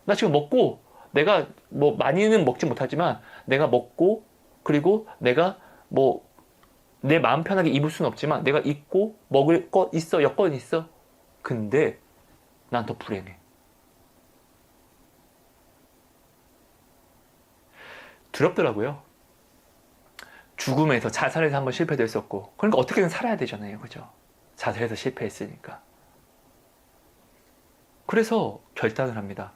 나 지금 먹고 내가 뭐 많이는 먹지 못하지만 내가 먹고 그리고 내가 뭐 내 마음 편하게 입을 수는 없지만 내가 입고 먹을 거 있어. 여건이 있어. 근데 난 더 불행해. 두렵더라고요. 죽음에서 자살해서 한번 실패도 했었고 그러니까 어떻게든 살아야 되잖아요. 그죠? 자살해서 실패했으니까. 그래서 결단을 합니다.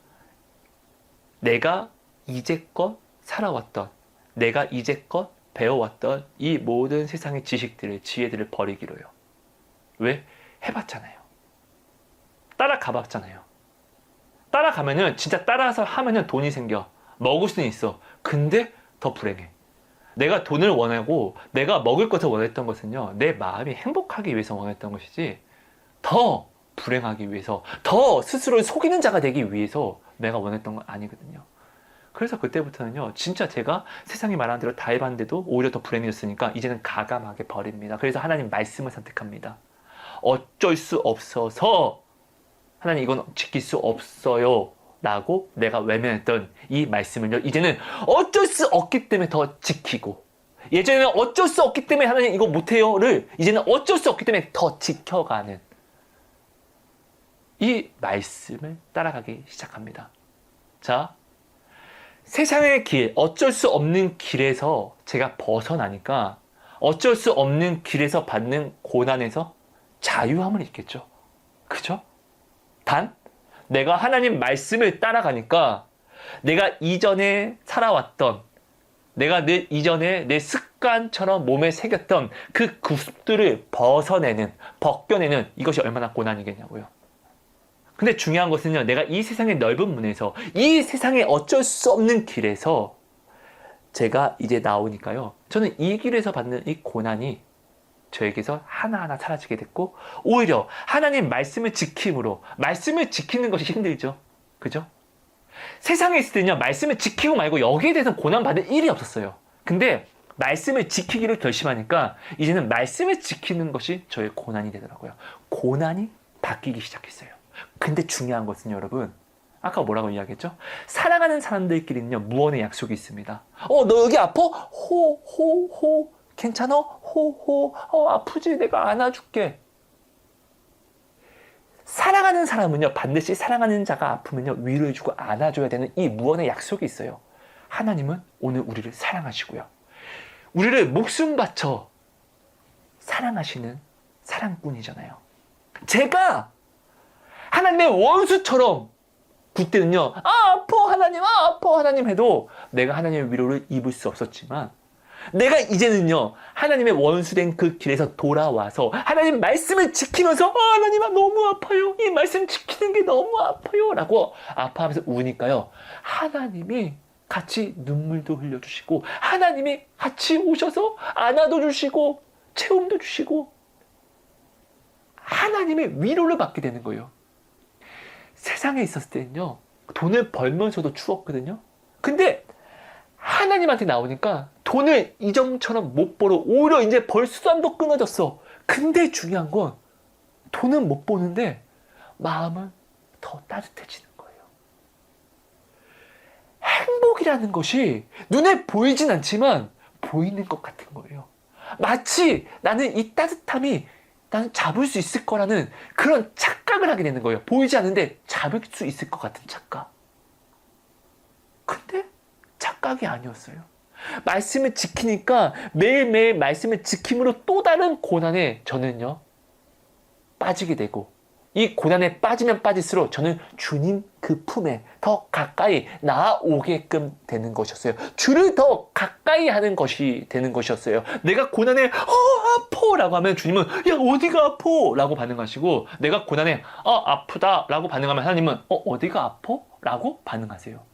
내가 이제껏 살아왔던 내가 이제껏 배워왔던 이 모든 세상의 지식들을 지혜들을 버리기로요. 왜? 해봤잖아요. 따라가봤잖아요. 따라가면은 진짜 따라서 하면은 돈이 생겨. 먹을 수는 있어. 근데 더 불행해. 내가 돈을 원하고 내가 먹을 것을 원했던 것은요. 내 마음이 행복하기 위해서 원했던 것이지 더 불행하기 위해서 더 스스로를 속이는 자가 되기 위해서 내가 원했던 건 아니거든요. 그래서 그때부터는요. 진짜 제가 세상이 말하는 대로 다 해봤는데도 오히려 더 불행해졌으니까 이제는 가감하게 버립니다. 그래서 하나님 말씀을 선택합니다. 어쩔 수 없어서 하나님 이건 지킬 수 없어요 라고 내가 외면했던 이 말씀을요. 이제는 어쩔 수 없기 때문에 더 지키고 예전에는 어쩔 수 없기 때문에 하나님 이거 못해요를 이제는 어쩔 수 없기 때문에 더 지켜가는 이 말씀을 따라가기 시작합니다. 자, 세상의 길, 어쩔 수 없는 길에서 제가 벗어나니까 어쩔 수 없는 길에서 받는 고난에서 자유함을 잊겠죠. 그죠? 단, 내가 하나님 말씀을 따라가니까 내가 이전에 살아왔던, 내가 이전에 내 습관처럼 몸에 새겼던 그 구습들을 벗겨내는 이것이 얼마나 고난이겠냐고요. 근데 중요한 것은요, 내가 이 세상의 넓은 문에서, 이 세상의 어쩔 수 없는 길에서 제가 이제 나오니까요, 저는 이 길에서 받는 이 고난이 저에게서 하나하나 사라지게 됐고, 오히려 하나님 말씀을 지킴으로, 말씀을 지키는 것이 힘들죠. 그죠? 세상에 있을 때는요, 말씀을 지키고 말고 여기에 대해서 고난받을 일이 없었어요. 근데 말씀을 지키기를 결심하니까 이제는 말씀을 지키는 것이 저의 고난이 되더라고요. 고난이 바뀌기 시작했어요. 근데 중요한 것은 여러분, 아까 뭐라고 이야기했죠? 사랑하는 사람들끼리는요, 무언의 약속이 있습니다. 너 여기 아파? 호. 괜찮아? 호. 아프지? 내가 안아줄게. 사랑하는 사람은요, 반드시 사랑하는 자가 아프면요, 위로해주고 안아줘야 되는 이 무언의 약속이 있어요. 하나님은 오늘 우리를 사랑하시고요. 우리를 목숨 바쳐 사랑하시는 사랑꾼이잖아요. 제가 하나님의 원수처럼 그때는요, 아파 하나님 해도 내가 하나님의 위로를 입을 수 없었지만, 내가 이제는요, 하나님의 원수된 그 길에서 돌아와서 하나님 말씀을 지키면서 하나님 너무 아파요, 이 말씀 지키는 게 너무 아파요 라고 아파하면서 우니까요, 하나님이 같이 눈물도 흘려주시고, 하나님이 같이 오셔서 안아도 주시고 체험도 주시고 하나님의 위로를 받게 되는 거예요. 세상에 있었을 때는요, 돈을 벌면서도 추웠거든요. 근데 하나님한테 나오니까 돈을 이전처럼 못 벌어. 오히려 이제 벌 수단도 끊어졌어. 근데 중요한 건 돈은 못 버는데 마음은 더 따뜻해지는 거예요. 행복이라는 것이 눈에 보이진 않지만 보이는 것 같은 거예요. 마치 나는 이 따뜻함이 나는 잡을 수 있을 거라는 그런 착각을 하게 되는 거예요. 보이지 않는데 잡을 수 있을 것 같은 착각. 근데 착각이 아니었어요. 말씀을 지키니까 매일매일 말씀을 지킴으로 또 다른 고난에 저는요, 빠지게 되고, 이 고난에 빠지면 빠질수록 저는 주님 그 품에 더 가까이 나아오게끔 되는 것이었어요. 주를 더 가까이 하는 것이 되는 것이었어요. 내가 고난에 아파 라고 하면 주님은 야 어디가 아파 라고 반응하시고, 내가 고난에 아프다 라고 반응하면 하나님은 어디가 아파? 라고 반응하세요.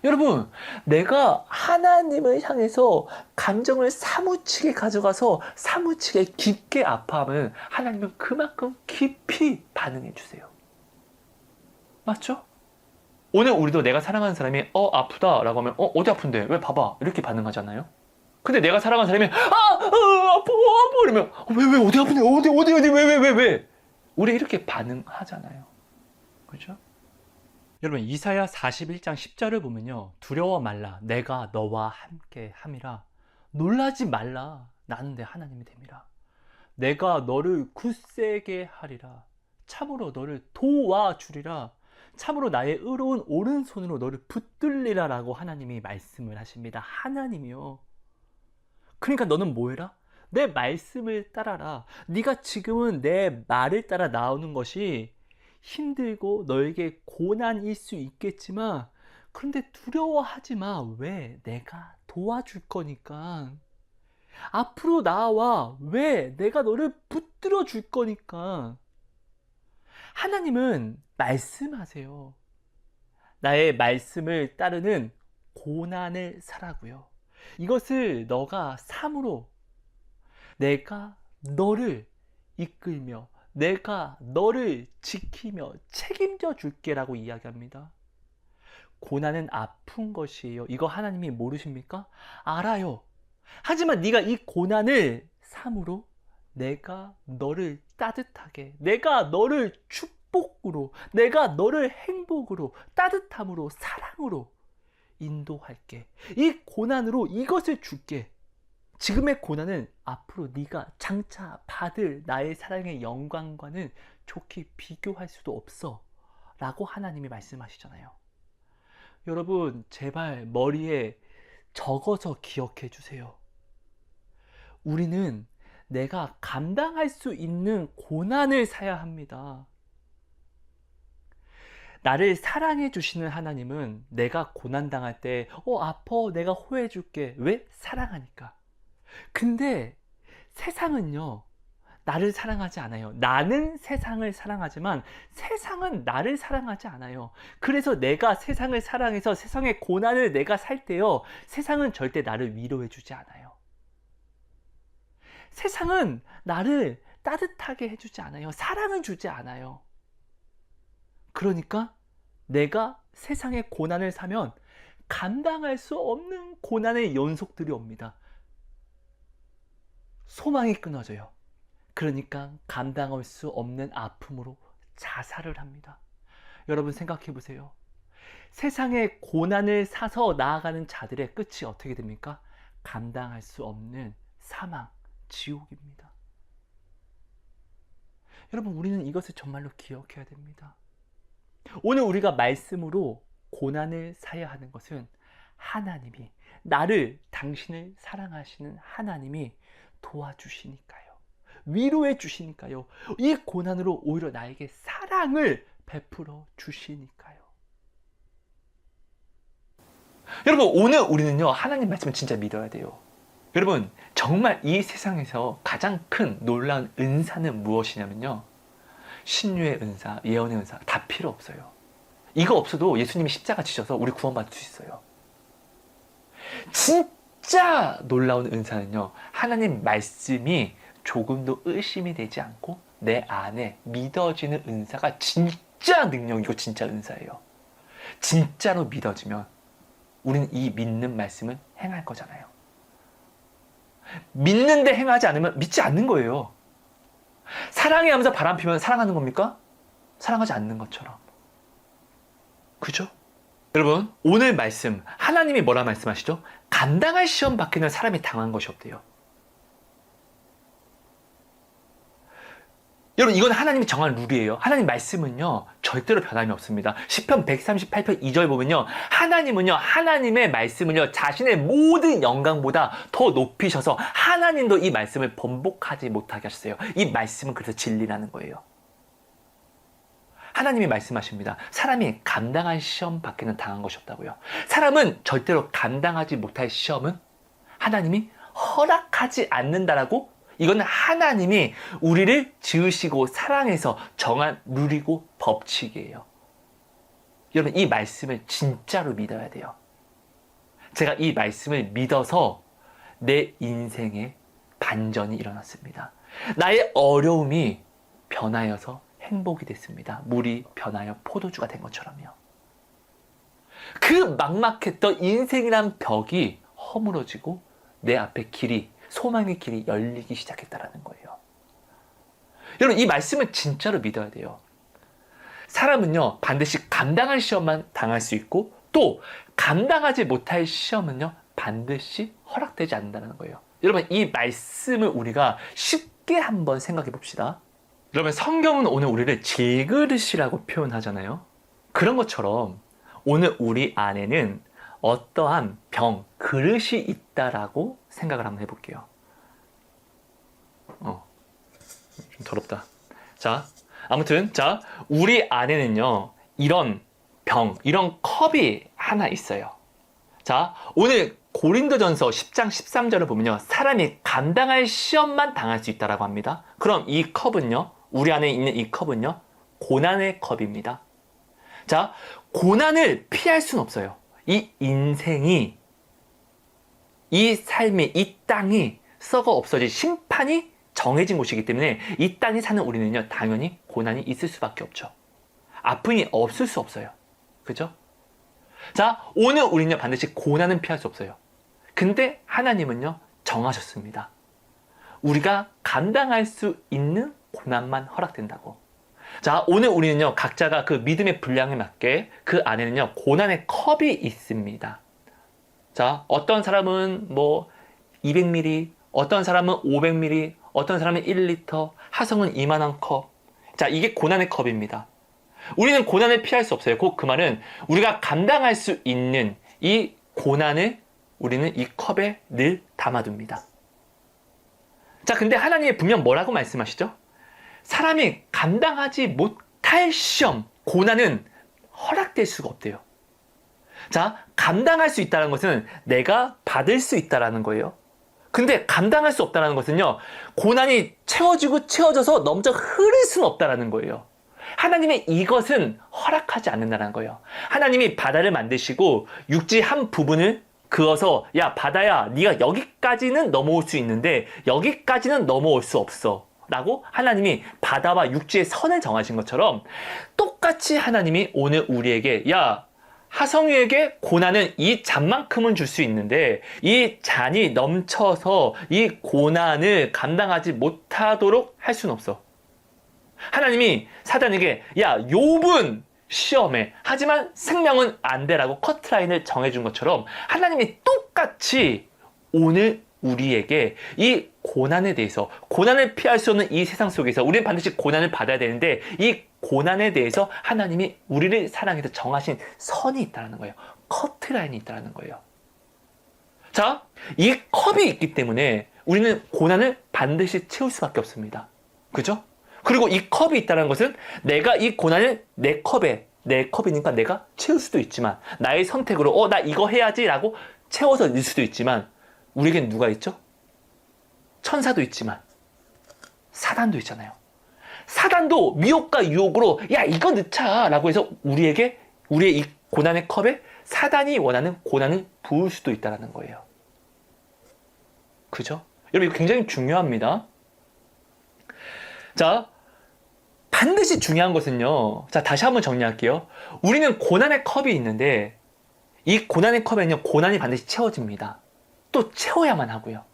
여러분, 내가 하나님을 향해서 감정을 사무치게 가져가서 사무치게 깊게 아파하면 하나님은 그만큼 깊이 반응해 주세요. 맞죠? 오늘 우리도 내가 사랑하는 사람이 아프다 라고 하면 어디 아픈데? 왜 봐봐 이렇게 반응하잖아요. 근데 내가 사랑하는 사람이 아파 이러면 왜 어디 아픈데? 어디 왜 우리 이렇게 반응하잖아요. 그렇죠? 여러분, 이사야 41장 10절을 보면요, 두려워 말라 내가 너와 함께 함이라, 놀라지 말라 나는 내 하나님이 됨이라, 내가 너를 굳세게 하리라, 참으로 너를 도와주리라, 참으로 나의 의로운 오른손으로 너를 붙들리라 라고 하나님이 말씀을 하십니다. 하나님이요. 그러니까 너는 뭐 해라? 내 말씀을 따라라. 네가 지금은 내 말을 따라 나오는 것이 힘들고 너에게 고난일 수 있겠지만, 그런데 두려워하지 마. 왜? 내가 도와줄 거니까. 앞으로 나와. 왜? 내가 너를 붙들어 줄 거니까. 하나님은 말씀하세요. 나의 말씀을 따르는 고난을 사라고요. 이것을 너가 삶으로 내가 너를 이끌며 내가 너를 지키며 책임져 줄게라고 이야기합니다. 고난은 아픈 것이에요. 이거 하나님이 모르십니까? 알아요. 하지만 네가 이 고난을 삶으로 내가 너를 따뜻하게, 내가 너를 축복으로, 내가 너를 행복으로, 따뜻함으로, 사랑으로 인도할게. 이 고난으로 이것을 줄게. 지금의 고난은 앞으로 네가 장차 받을 나의 사랑의 영광과는 좋게 비교할 수도 없어 라고 하나님이 말씀하시잖아요. 여러분, 제발 머리에 적어서 기억해 주세요. 우리는 내가 감당할 수 있는 고난을 사야 합니다. 나를 사랑해 주시는 하나님은 내가 고난당할 때 아파, 내가 호해해 줄게. 왜? 사랑하니까. 근데 세상은요, 나를 사랑하지 않아요. 나는 세상을 사랑하지만 세상은 나를 사랑하지 않아요. 그래서 내가 세상을 사랑해서 세상의 고난을 내가 살 때요, 세상은 절대 나를 위로해 주지 않아요. 세상은 나를 따뜻하게 해주지 않아요. 사랑을 주지 않아요. 그러니까 내가 세상의 고난을 사면 감당할 수 없는 고난의 연속들이 옵니다. 소망이 끊어져요. 그러니까 감당할 수 없는 아픔으로 자살을 합니다. 여러분 생각해 보세요. 세상의 고난을 사서 나아가는 자들의 끝이 어떻게 됩니까? 감당할 수 없는 사망, 지옥입니다. 여러분, 우리는 이것을 정말로 기억해야 됩니다. 오늘 우리가 말씀으로 고난을 사야 하는 것은 하나님이, 나를, 당신을 사랑하시는 하나님이 도와주시니까요. 위로해 주시니까요. 이 고난으로 오히려 나에게 사랑을 베풀어 주시니까요. 여러분, 오늘 우리는요, 하나님 말씀을 진짜 믿어야 돼요. 여러분, 정말 이 세상에서 가장 큰 놀라운 은사는 무엇이냐면요, 신유의 은사, 예언의 은사 다 필요 없어요. 이거 없어도 예수님이 십자가 지셔서 우리 구원받을 수 있어요. 진짜 놀라운 은사는요, 하나님 말씀이 조금도 의심이 되지 않고 내 안에 믿어지는 은사가 진짜 능력이고 진짜 은사예요. 진짜로 믿어지면 우리는 이 믿는 말씀을 행할 거잖아요. 믿는데 행하지 않으면 믿지 않는 거예요. 사랑해 하면서 바람 피면 사랑하는 겁니까? 사랑하지 않는 것처럼. 그죠? 여러분, 오늘 말씀, 하나님이 뭐라 말씀하시죠? 감당할 시험 밖에는 사람이 당한 것이 없대요. 여러분, 이건 하나님이 정한 룰이에요. 하나님 말씀은요, 절대로 변함이 없습니다. 시편 138편 2절 보면요, 하나님은요, 하나님의 말씀은요, 자신의 모든 영광보다 더 높이셔서 하나님도 이 말씀을 번복하지 못하게 하셨어요. 이 말씀은 그래서 진리라는 거예요. 하나님이 말씀하십니다. 사람이 감당할 시험 밖에는 당한 것이 없다고요. 사람은 절대로 감당하지 못할 시험은 하나님이 허락하지 않는다라고, 이건 하나님이 우리를 지으시고 사랑해서 정한 룰이고 법칙이에요. 여러분, 이 말씀을 진짜로 믿어야 돼요. 제가 이 말씀을 믿어서 내 인생에 반전이 일어났습니다. 나의 어려움이 변하여서 행복이 됐습니다. 물이 변하여 포도주가 된 것처럼요. 그 막막했던 인생이란 벽이 허물어지고 내 앞에 길이, 소망의 길이 열리기 시작했다라는 거예요. 여러분, 이 말씀을 진짜로 믿어야 돼요. 사람은요, 반드시 감당할 시험만 당할 수 있고, 또 감당하지 못할 시험은요, 반드시 허락되지 않는다는 거예요. 여러분, 이 말씀을 우리가 쉽게 한번 생각해 봅시다. 여러분, 성경은 오늘 우리를 질그릇이라고 표현하잖아요. 그런 것처럼 오늘 우리 안에는 어떠한 병, 그릇이 있다라고 생각을 한번 해볼게요. 좀 더럽다. 자, 아무튼, 자, 우리 안에는요, 이런 병, 이런 컵이 하나 있어요. 자, 오늘 고린도전서 10장 13절을 보면요, 사람이 감당할 시험만 당할 수 있다라고 합니다. 그럼 이 컵은요, 우리 안에 있는 이 컵은요, 고난의 컵입니다. 자, 고난을 피할 수는 없어요. 이 인생이, 이 삶이, 이 땅이 썩어 없어질 심판이 정해진 곳이기 때문에 이 땅에 사는 우리는요, 당연히 고난이 있을 수밖에 없죠. 아픔이 없을 수 없어요. 그죠? 자, 오늘 우리는요, 반드시 고난은 피할 수 없어요. 근데 하나님은요, 정하셨습니다. 우리가 감당할 수 있는 고난만 허락된다고. 자, 오늘 우리는요, 각자가 그 믿음의 분량에 맞게 그 안에는요, 고난의 컵이 있습니다. 자, 어떤 사람은 뭐 200ml, 어떤 사람은 500ml, 어떤 사람은 1리터, 하성은 이만한 컵. 자, 이게 고난의 컵입니다. 우리는 고난을 피할 수 없어요. 그 말은 우리가 감당할 수 있는 이 고난을 우리는 이 컵에 늘 담아둡니다. 자, 근데 하나님이 분명 뭐라고 말씀하시죠? 사람이 감당하지 못할 시험, 고난은 허락될 수가 없대요. 자, 감당할 수 있다는 것은 내가 받을 수 있다는 거예요. 근데 감당할 수 없다는 것은요, 고난이 채워지고 채워져서 넘쳐 흐를 수는 없다는 거예요. 하나님의 이것은 허락하지 않는다는 거예요. 하나님이 바다를 만드시고 육지 한 부분을 그어서 야 바다야 네가 여기까지는 넘어올 수 있는데 여기까지는 넘어올 수 없어 라고 하나님이 바다와 육지의 선을 정하신 것처럼 똑같이 하나님이 오늘 우리에게 야 하성이에게 고난은 이 잔만큼은 줄 수 있는데 이 잔이 넘쳐서 이 고난을 감당하지 못하도록 할 수는 없어. 하나님이 사단에게 야 욥은 시험해 하지만 생명은 안 돼라고 커트라인을 정해준 것처럼 하나님이 똑같이 오늘 우리에게 이 고난에 대해서 고난을 피할 수 없는 이 세상 속에서 우리는 반드시 고난을 받아야 되는데 이 고난에 대해서 하나님이 우리를 사랑해서 정하신 선이 있다는 거예요. 커트라인이 있다는 거예요. 자, 이 컵이 있기 때문에 우리는 고난을 반드시 채울 수밖에 없습니다. 그죠? 그리고 이 컵이 있다는 것은 내가 이 고난을 내 컵이니까 내가 채울 수도 있지만 나의 선택으로 나 이거 해야지 라고 채워서 넣을 수도 있지만 우리에겐 누가 있죠? 천사도 있지만 사단도 있잖아요. 사단도 미혹과 유혹으로 야 이거 넣자 라고 해서 우리의 이 고난의 컵에 사단이 원하는 고난을 부을 수도 있다는 거예요. 그죠? 여러분 이거 굉장히 중요합니다. 자, 반드시 중요한 것은요. 자, 다시 한번 정리할게요. 우리는 고난의 컵이 있는데 이 고난의 컵에는요. 고난이 반드시 채워집니다. 또 채워야만 하고요.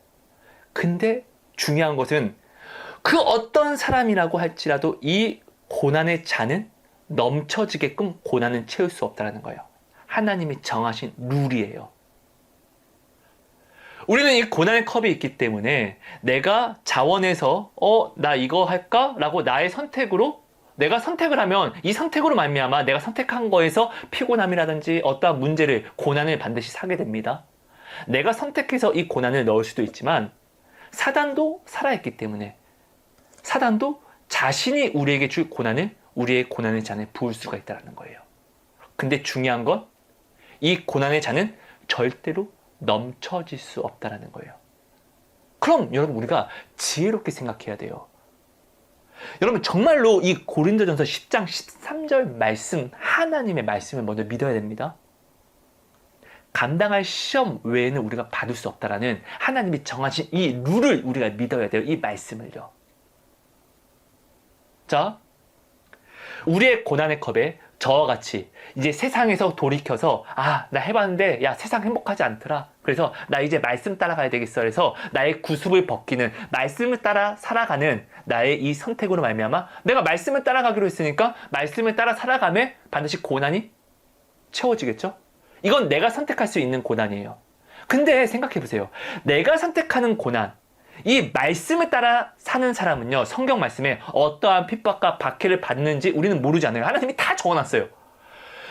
근데 중요한 것은 그 어떤 사람이라고 할지라도 이 고난의 잔은 넘쳐지게끔 고난은 채울 수 없다는 거예요. 하나님이 정하신 룰이에요. 우리는 이 고난의 컵이 있기 때문에 내가 자원해서 나 이거 할까? 라고 나의 선택으로 내가 선택을 하면 이 선택으로 말미암아 내가 선택한 거에서 피곤함이라든지 어떠한 문제를 고난을 반드시 사게 됩니다. 내가 선택해서 이 고난을 넣을 수도 있지만 사단도 살아있기 때문에 사단도 자신이 우리에게 줄 고난을 우리의 고난의 잔에 부을 수가 있다는 거예요. 근데 중요한 건 이 고난의 잔은 절대로 넘쳐질 수 없다는 거예요. 그럼 여러분 우리가 지혜롭게 생각해야 돼요. 여러분 정말로 이 고린도전서 10장 13절 말씀 하나님의 말씀을 먼저 믿어야 됩니다. 감당할 시험 외에는 우리가 받을 수 없다라는 하나님이 정하신 이 룰을 우리가 믿어야 돼요. 이 말씀을요. 자, 우리의 고난의 컵에 저와 같이 이제 세상에서 돌이켜서 나 해봤는데 야 세상 행복하지 않더라. 그래서 나 이제 말씀 따라가야 되겠어. 그래서 나의 구습을 벗기는 말씀을 따라 살아가는 나의 이 선택으로 말미암아 내가 말씀을 따라가기로 했으니까 말씀을 따라 살아가면 반드시 고난이 채워지겠죠? 이건 내가 선택할 수 있는 고난이에요. 근데 생각해보세요. 내가 선택하는 고난, 이 말씀을 따라 사는 사람은요, 성경 말씀에 어떠한 핍박과 박해를 받는지 우리는 모르지 않아요. 하나님이 다 적어놨어요.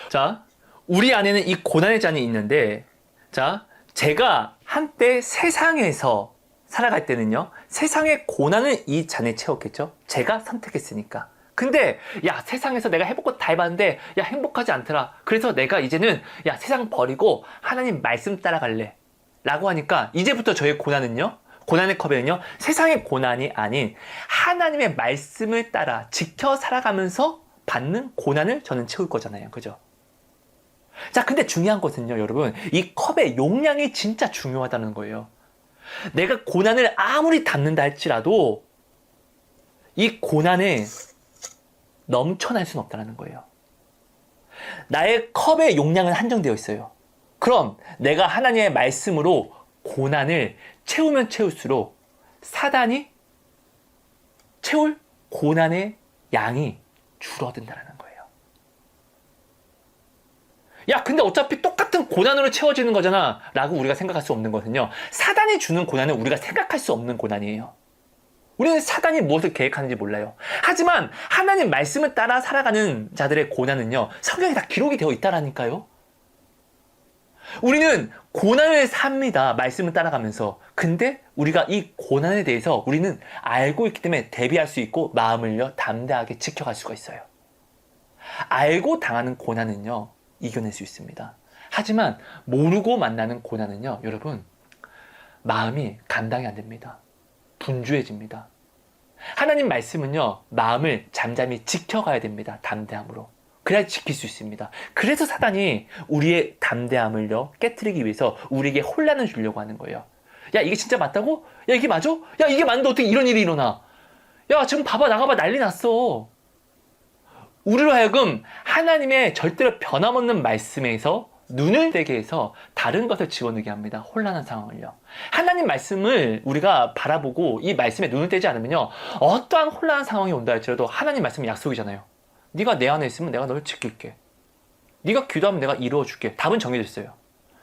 자, 우리 안에는 이 고난의 잔이 있는데, 자, 제가 한때 세상에서 살아갈 때는요, 세상의 고난을 이 잔에 채웠겠죠? 제가 선택했으니까. 근데 야 세상에서 내가 해볼 거 다 해봤는데 야 행복하지 않더라. 그래서 내가 이제는 야 세상 버리고 하나님 말씀 따라갈래 라고 하니까 이제부터 저의 고난은요, 고난의 컵에는요 세상의 고난이 아닌 하나님의 말씀을 따라 지켜 살아가면서 받는 고난을 저는 채울 거잖아요. 그죠? 자, 근데 중요한 것은요 여러분, 이 컵의 용량이 진짜 중요하다는 거예요. 내가 고난을 아무리 담는다 할지라도 이 고난에 넘쳐날 수는 없다는 거예요. 나의 컵의 용량은 한정되어 있어요. 그럼 내가 하나님의 말씀으로 고난을 채우면 채울수록 사단이 채울 고난의 양이 줄어든다는 거예요. 야, 근데 어차피 똑같은 고난으로 채워지는 거잖아 라고 우리가 생각할 수 없는 것은요, 사단이 주는 고난은 우리가 생각할 수 없는 고난이에요. 우리는 사단이 무엇을 계획하는지 몰라요. 하지만 하나님 말씀을 따라 살아가는 자들의 고난은요, 성경에 다 기록이 되어 있다라니까요. 우리는 고난을 삽니다. 말씀을 따라가면서. 근데 우리가 이 고난에 대해서 우리는 알고 있기 때문에 대비할 수 있고 마음을요, 담대하게 지켜갈 수가 있어요. 알고 당하는 고난은요, 이겨낼 수 있습니다. 하지만 모르고 만나는 고난은요, 여러분, 마음이 감당이 안 됩니다. 분주해집니다. 하나님 말씀은요, 마음을 잠잠히 지켜가야 됩니다. 담대함으로. 그래야 지킬 수 있습니다. 그래서 사단이 우리의 담대함을요, 깨트리기 위해서 우리에게 혼란을 주려고 하는 거예요. 야, 이게 진짜 맞다고? 야, 이게 맞아? 야, 이게 맞는데 어떻게 이런 일이 일어나? 야, 지금 봐봐, 나가봐, 난리 났어. 우리로 하여금 하나님의 절대로 변함없는 말씀에서 눈을 떼게 해서 다른 것을 집어넣게 합니다. 혼란한 상황을요. 하나님 말씀을 우리가 바라보고 이 말씀에 눈을 떼지 않으면요, 어떠한 혼란한 상황이 온다 할지라도 하나님 말씀은 약속이잖아요. 네가 내 안에 있으면 내가 너를 지킬게. 네가 기도하면 내가 이루어줄게. 답은 정해져 있어요.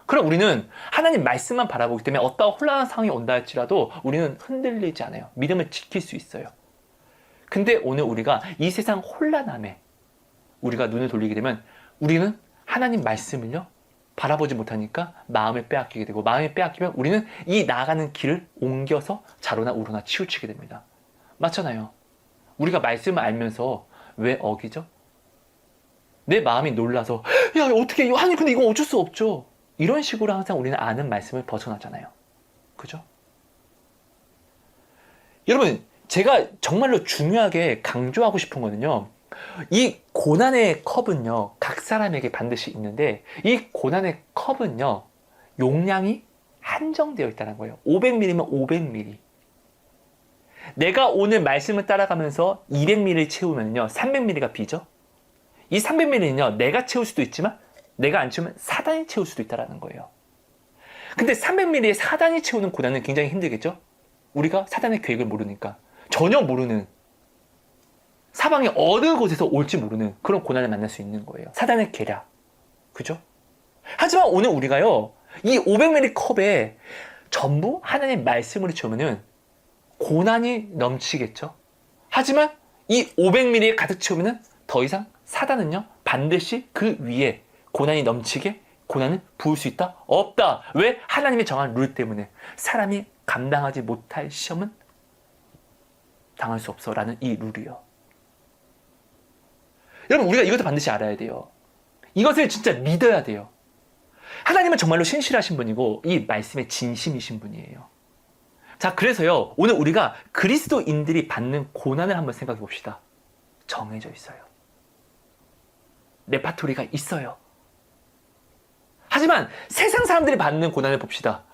그럼 우리는 하나님 말씀만 바라보기 때문에 어떠한 혼란한 상황이 온다 할지라도 우리는 흔들리지 않아요. 믿음을 지킬 수 있어요. 근데 오늘 우리가 이 세상 혼란함에 우리가 눈을 돌리게 되면 우리는 하나님 말씀을요, 바라보지 못하니까 마음을 빼앗기게 되고, 마음을 빼앗기면 우리는 이 나아가는 길을 옮겨서 좌로나 우로나 치우치게 됩니다. 맞잖아요. 우리가 말씀을 알면서 왜 어기죠? 내 마음이 놀라서 야, 어떻게 아니 근데 이거 어쩔 수 없죠. 이런 식으로 항상 우리는 아는 말씀을 벗어나잖아요. 그죠? 여러분, 제가 정말로 중요하게 강조하고 싶은 거는요, 이 고난의 컵은요, 각 사람에게 반드시 있는데 이 고난의 컵은요, 용량이 한정되어 있다는 거예요. 500ml면 500ml. 내가 오늘 말씀을 따라가면서 200ml를 채우면요, 300ml가 비죠. 이 300ml는요, 내가 채울 수도 있지만 내가 안 채우면 사단이 채울 수도 있다는 거예요. 근데 300ml에 사단이 채우는 고난은 굉장히 힘들겠죠? 우리가 사단의 계획을 모르니까, 전혀 모르는, 사방이 어느 곳에서 올지 모르는 그런 고난을 만날 수 있는 거예요. 사단의 계략. 그죠? 하지만 오늘 우리가요, 이 500ml 컵에 전부 하나님의 말씀으로 채우면은 고난이 넘치겠죠? 하지만 이 500ml에 가득 채우면은 더 이상 사단은요, 반드시 그 위에 고난이 넘치게 고난을 부을 수 있다? 없다. 왜? 하나님이 정한 룰 때문에. 사람이 감당하지 못할 시험은 당할 수 없어 라는 이 룰이요. 여러분, 우리가 이것도 반드시 알아야 돼요. 이것을 진짜 믿어야 돼요. 하나님은 정말로 신실하신 분이고 이 말씀에 진심이신 분이에요. 자, 그래서요, 오늘 우리가 그리스도인들이 받는 고난을 한번 생각해 봅시다. 정해져 있어요. 레파토리가 있어요. 하지만 세상 사람들이 받는 고난을 봅시다.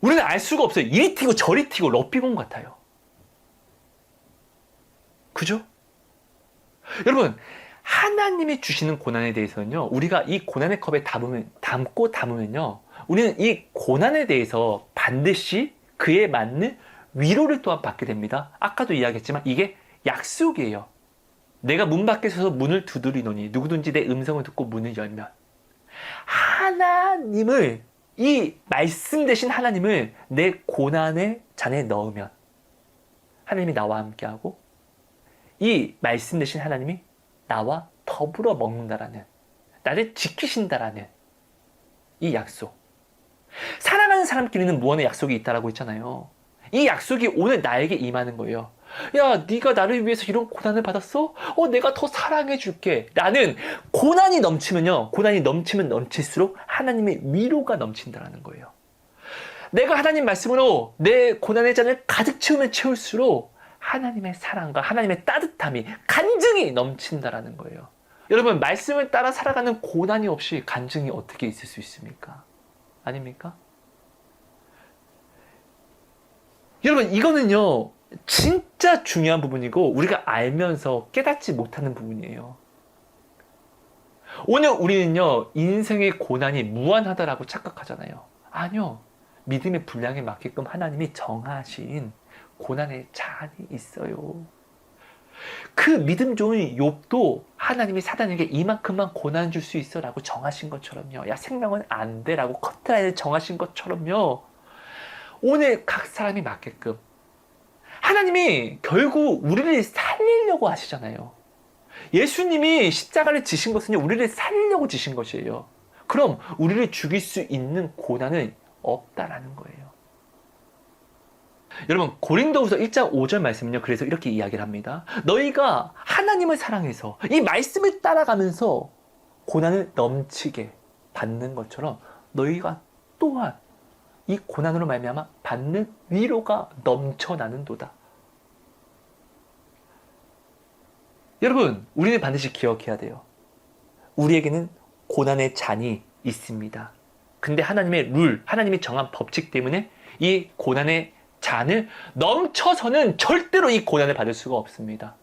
우리는 알 수가 없어요. 이리 튀고 저리 튀고 러비공 같아요. 그죠? 여러분, 하나님이 주시는 고난에 대해서는요, 우리가 이 고난의 컵에 담으면요, 우리는 이 고난에 대해서 반드시 그에 맞는 위로를 또한 받게 됩니다. 아까도 이야기했지만 이게 약속이에요. 내가 문 밖에 서서 문을 두드리노니 누구든지 내 음성을 듣고 문을 열면, 하나님을, 이 말씀 대신 하나님을 내 고난의 잔에 넣으면 하나님이 나와 함께하고 이 말씀 대신 하나님이 나와 더불어 먹는다라는, 나를 지키신다라는 이 약속. 사랑하는 사람끼리는 무언의 약속이 있다라고 했잖아요. 이 약속이 오늘 나에게 임하는 거예요. 야, 네가 나를 위해서 이런 고난을 받았어? 내가 더 사랑해 줄게. 나는 고난이 넘치면요, 고난이 넘치면 넘칠수록 하나님의 위로가 넘친다라는 거예요. 내가 하나님 말씀으로 내 고난의 잔을 가득 채우면 채울수록 하나님의 사랑과 하나님의 따뜻함이, 간증이 넘친다라는 거예요. 여러분, 말씀을 따라 살아가는 고난이 없이 간증이 어떻게 있을 수 있습니까? 아닙니까? 여러분, 이거는요, 진짜 중요한 부분이고 우리가 알면서 깨닫지 못하는 부분이에요. 오늘 우리는요, 인생의 고난이 무한하다라고 착각하잖아요. 아니요. 믿음의 분량에 맞게끔 하나님이 정하신 고난의 잔이 있어요. 그 믿음 좋은 욥도 하나님이 사단에게 이만큼만 고난 줄 수 있어 라고 정하신 것처럼요. 야, 생명은 안 돼 라고 커트라인을 정하신 것처럼요. 오늘 각 사람이 맞게끔 하나님이 결국 우리를 살리려고 하시잖아요. 예수님이 십자가를 지신 것은요, 우리를 살리려고 지신 것이에요. 그럼 우리를 죽일 수 있는 고난은 없다라는 거예요. 여러분, 고린도후서 1장 5절 말씀은요, 그래서 이렇게 이야기를 합니다. 너희가 하나님을 사랑해서 이 말씀을 따라가면서 고난을 넘치게 받는 것처럼 너희가 또한 이 고난으로 말미암아 받는 위로가 넘쳐나는도다. 여러분, 우리는 반드시 기억해야 돼요. 우리에게는 고난의 잔이 있습니다. 근데 하나님의 룰, 하나님이 정한 법칙 때문에 이 고난의 잔을 넘쳐서는 절대로 이 고난을 받을 수가 없습니다.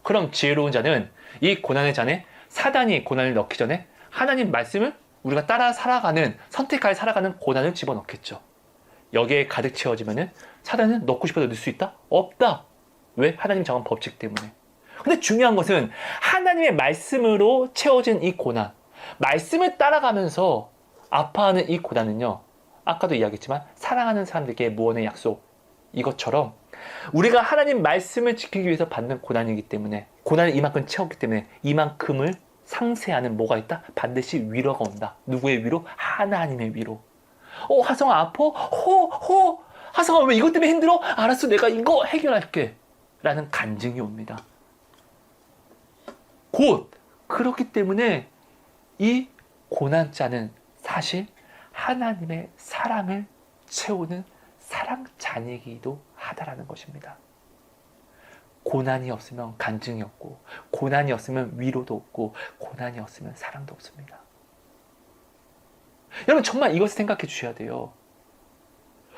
그럼 지혜로운 자는 이 고난의 잔에 사단이 고난을 넣기 전에 하나님 말씀을 우리가 따라 살아가는, 선택하여 살아가는 고난을 집어넣겠죠. 여기에 가득 채워지면은 사단은 넣고 싶어도 넣을 수 있다? 없다. 왜? 하나님 정한 법칙 때문에. 근데 중요한 것은 하나님의 말씀으로 채워진 이 고난, 말씀을 따라가면서 아파하는 이 고난은요, 아까도 이야기했지만 사랑하는 사람들에게 무언의 약속, 이것처럼 우리가 하나님 말씀을 지키기 위해서 받는 고난이기 때문에, 고난을 이만큼 채웠기 때문에 이만큼을 상쇄하는 뭐가 있다? 반드시 위로가 온다. 누구의 위로? 하나님의 위로. 하성아 아파? 하성아 왜 이것 때문에 힘들어? 알았어, 내가 이거 해결할게 라는 간증이 옵니다. 곧 그렇기 때문에 이 고난자는 사실 하나님의 사랑을 채우는 사랑잔이기도 하다라는 것입니다. 고난이 없으면 간증이 없고, 고난이 없으면 위로도 없고, 고난이 없으면 사랑도 없습니다. 여러분, 정말 이것을 생각해 주셔야 돼요.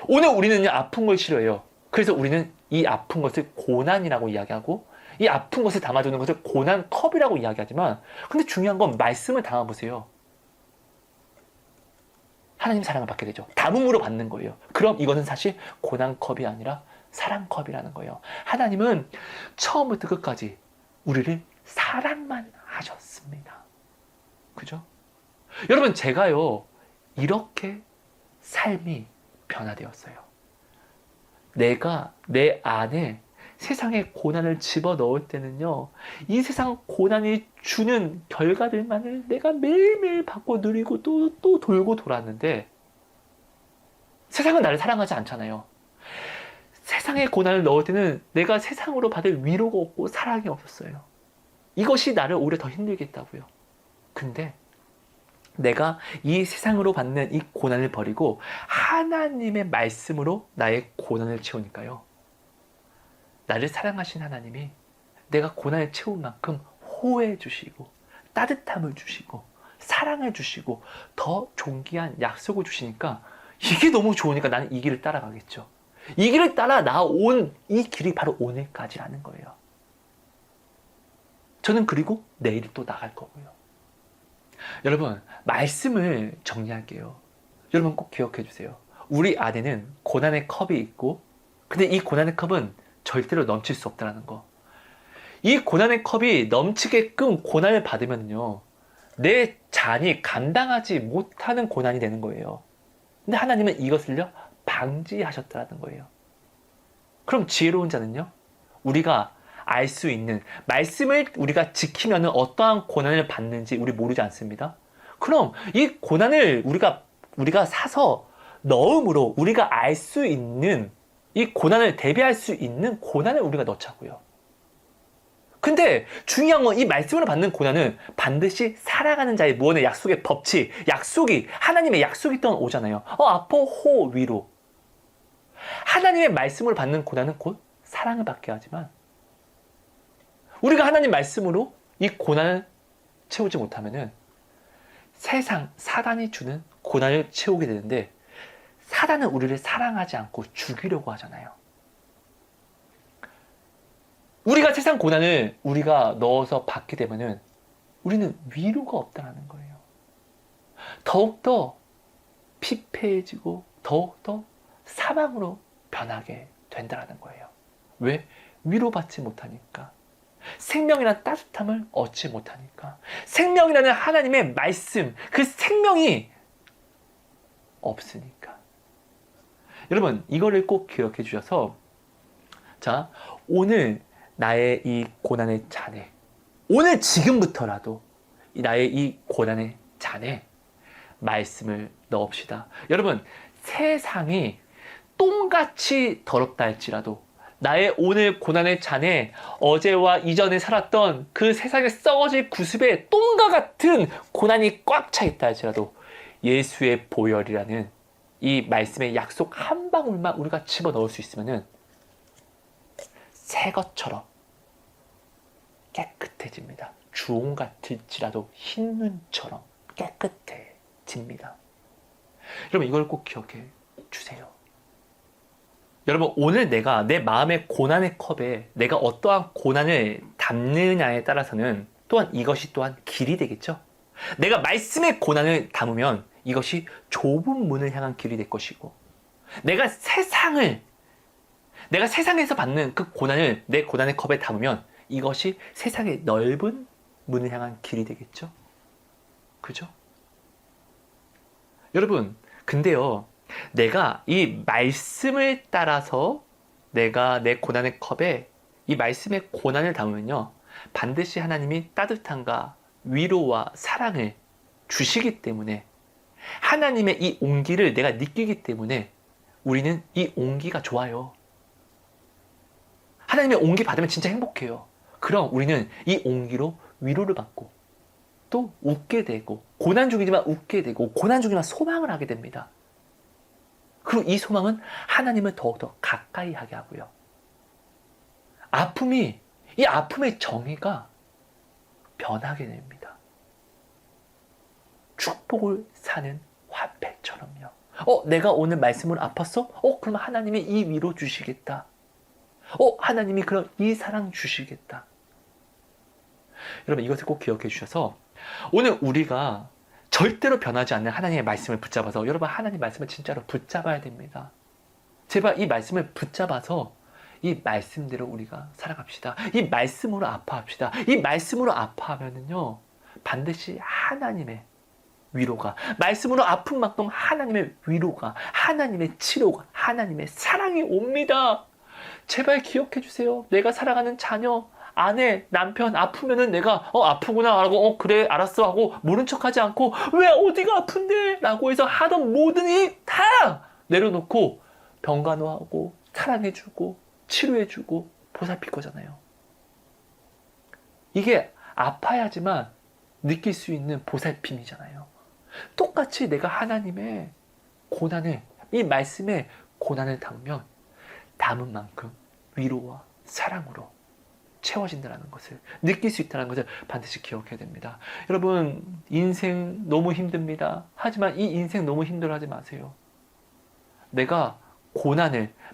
오늘 우리는 아픈 걸 싫어해요. 그래서 우리는 이 아픈 것을 고난이라고 이야기하고, 이 아픈 것을 담아두는 것을 고난 컵이라고 이야기하지만, 근데 중요한 건 말씀을 담아보세요. 하나님 사랑을 받게 되죠. 담음으로 받는 거예요. 그럼 이거는 사실 고난 컵이 아니라 사랑 컵이라는 거예요. 하나님은 처음부터 끝까지 우리를 사랑만 하셨습니다. 그죠? 여러분, 제가요, 이렇게 삶이 변화되었어요. 내가 내 안에 세상의 고난을 집어넣을 때는요, 이 세상 고난이 주는 결과들만을 내가 매일매일 받고 누리고 또 돌고 돌았는데, 세상은 나를 사랑하지 않잖아요. 세상의 고난을 넣을 때는 내가 세상으로 받을 위로가 없고 사랑이 없었어요. 이것이 나를 오히려 더 힘들게 했다고요. 근데 내가 이 세상으로 받는 이 고난을 버리고 하나님의 말씀으로 나의 고난을 채우니까요, 나를 사랑하신 하나님이 내가 고난을 채운 만큼 호해 주시고 따뜻함을 주시고 사랑을 주시고 더 존귀한 약속을 주시니까 이게 너무 좋으니까 나는 이 길을 따라가겠죠. 이 길을 따라 나온 이 길이 바로 오늘까지라는 거예요. 저는 그리고 내일 또 나갈 거고요. 여러분, 말씀을 정리할게요. 여러분 꼭 기억해 주세요. 우리 안에는 고난의 컵이 있고, 근데 이 고난의 컵은 절대로 넘칠 수 없다는 거. 이 고난의 컵이 넘치게끔 고난을 받으면요, 내 잔이 감당하지 못하는 고난이 되는 거예요. 근데 하나님은 이것을요, 방지하셨다는 거예요. 그럼 지혜로운 자는요, 우리가 알 수 있는 말씀을 우리가 지키면 어떠한 고난을 받는지 우리 모르지 않습니다. 그럼 이 고난을 우리가 사서 넣음으로 우리가 알 수 있는, 이 고난을 대비할 수 있는 고난을 우리가 넣자고요. 근데 중요한 건 이 말씀으로 받는 고난은 반드시 살아가는 자의 무언의 약속의 법칙, 약속이, 하나님의 약속이 또한 오잖아요. 아파, 호, 위로. 하나님의 말씀으로 받는 고난은 곧 사랑을 받게 하지만, 우리가 하나님 말씀으로 이 고난을 채우지 못하면은 세상, 사단이 주는 고난을 채우게 되는데, 사단은 우리를 사랑하지 않고 죽이려고 하잖아요. 우리가 세상 고난을 우리가 넣어서 받게 되면은 우리는 위로가 없다는 거예요. 더욱더 피폐해지고 더욱더 사망으로 변하게 된다는 거예요. 왜? 위로받지 못하니까. 생명이란 따뜻함을 얻지 못하니까. 생명이라는 하나님의 말씀, 그 생명이 없으니까. 여러분, 이거를 꼭 기억해 주셔서, 자, 오늘 나의 이 고난의 잔에, 오늘 지금부터라도 나의 이 고난의 잔에 말씀을 넣읍시다. 여러분, 세상이 똥같이 더럽다 할지라도 나의 오늘 고난의 잔에 어제와 이전에 살았던 그 세상의 썩어질 구습에 똥과 같은 고난이 꽉 차 있다 할지라도 예수의 보혈이라는 이 말씀의 약속 한 방울만 우리가 집어넣을 수 있으면은 새 것처럼 깨끗해집니다. 주홍 같을지라도 흰 눈처럼 깨끗해집니다. 여러분, 이걸 꼭 기억해 주세요. 여러분, 오늘 내가 내 마음의 고난의 컵에 내가 어떠한 고난을 담느냐에 따라서는 또한 이것이 또한 길이 되겠죠. 내가 말씀의 고난을 담으면 이것이 좁은 문을 향한 길이 될 것이고, 내가 세상에서 받는 그 고난을 내 고난의 컵에 담으면 이것이 세상의 넓은 문을 향한 길이 되겠죠. 그죠? 여러분, 근데요, 내가 이 말씀을 따라서 내가 내 고난의 컵에 이 말씀의 고난을 담으면요, 반드시 하나님이 따뜻함과 위로와 사랑을 주시기 때문에, 하나님의 이 온기를 내가 느끼기 때문에 우리는 이 온기가 좋아요. 하나님의 온기 받으면 진짜 행복해요. 그럼 우리는 이 온기로 위로를 받고 또 웃게 되고, 고난 중이지만 웃게 되고, 고난 중이지만 소망을 하게 됩니다. 그리고 이 소망은 하나님을 더욱더 가까이 하게 하고요. 이 아픔의 정의가 변하게 됩니다. 축복을 사는 화폐처럼요. 내가 오늘 말씀을 아팠어? 그럼 하나님이 이 위로 주시겠다. 하나님이 그럼 이 사랑 주시겠다. 여러분, 이것을 꼭 기억해 주셔서 오늘 우리가 절대로 변하지 않는 하나님의 말씀을 붙잡아서, 여러분, 하나님의 말씀을 진짜로 붙잡아야 됩니다. 제발 이 말씀을 붙잡아서 이 말씀대로 우리가 살아갑시다. 이 말씀으로 아파합시다. 이 말씀으로 아파하면은요, 반드시 하나님의 위로가, 말씀으로 아픈 만큼 하나님의 위로가, 하나님의 치료가, 하나님의 사랑이 옵니다. 제발 기억해 주세요. 내가 사랑하는 자녀, 아내, 남편 아프면은 내가 아프구나 하고 그래 알았어 하고 모른 척하지 않고, 왜 어디가 아픈데? 라고 해서 하던 모든 일 다 내려놓고 병간호하고 사랑해주고 치료해주고 보살필 거잖아요. 이게 아파야지만 느낄 수 있는 보살핌이잖아요. 똑같이 내가 하나님의 고난을, 이 말씀의 고난을 담은 만큼 위로와 사랑으로 채워진다는 것을 느낄 수 있다는 것을 반드시 기억해야 됩니다. 여러분, 인생 너무 힘듭니다. 하지만 이 인생 너무 힘들어하지 마세요. 내가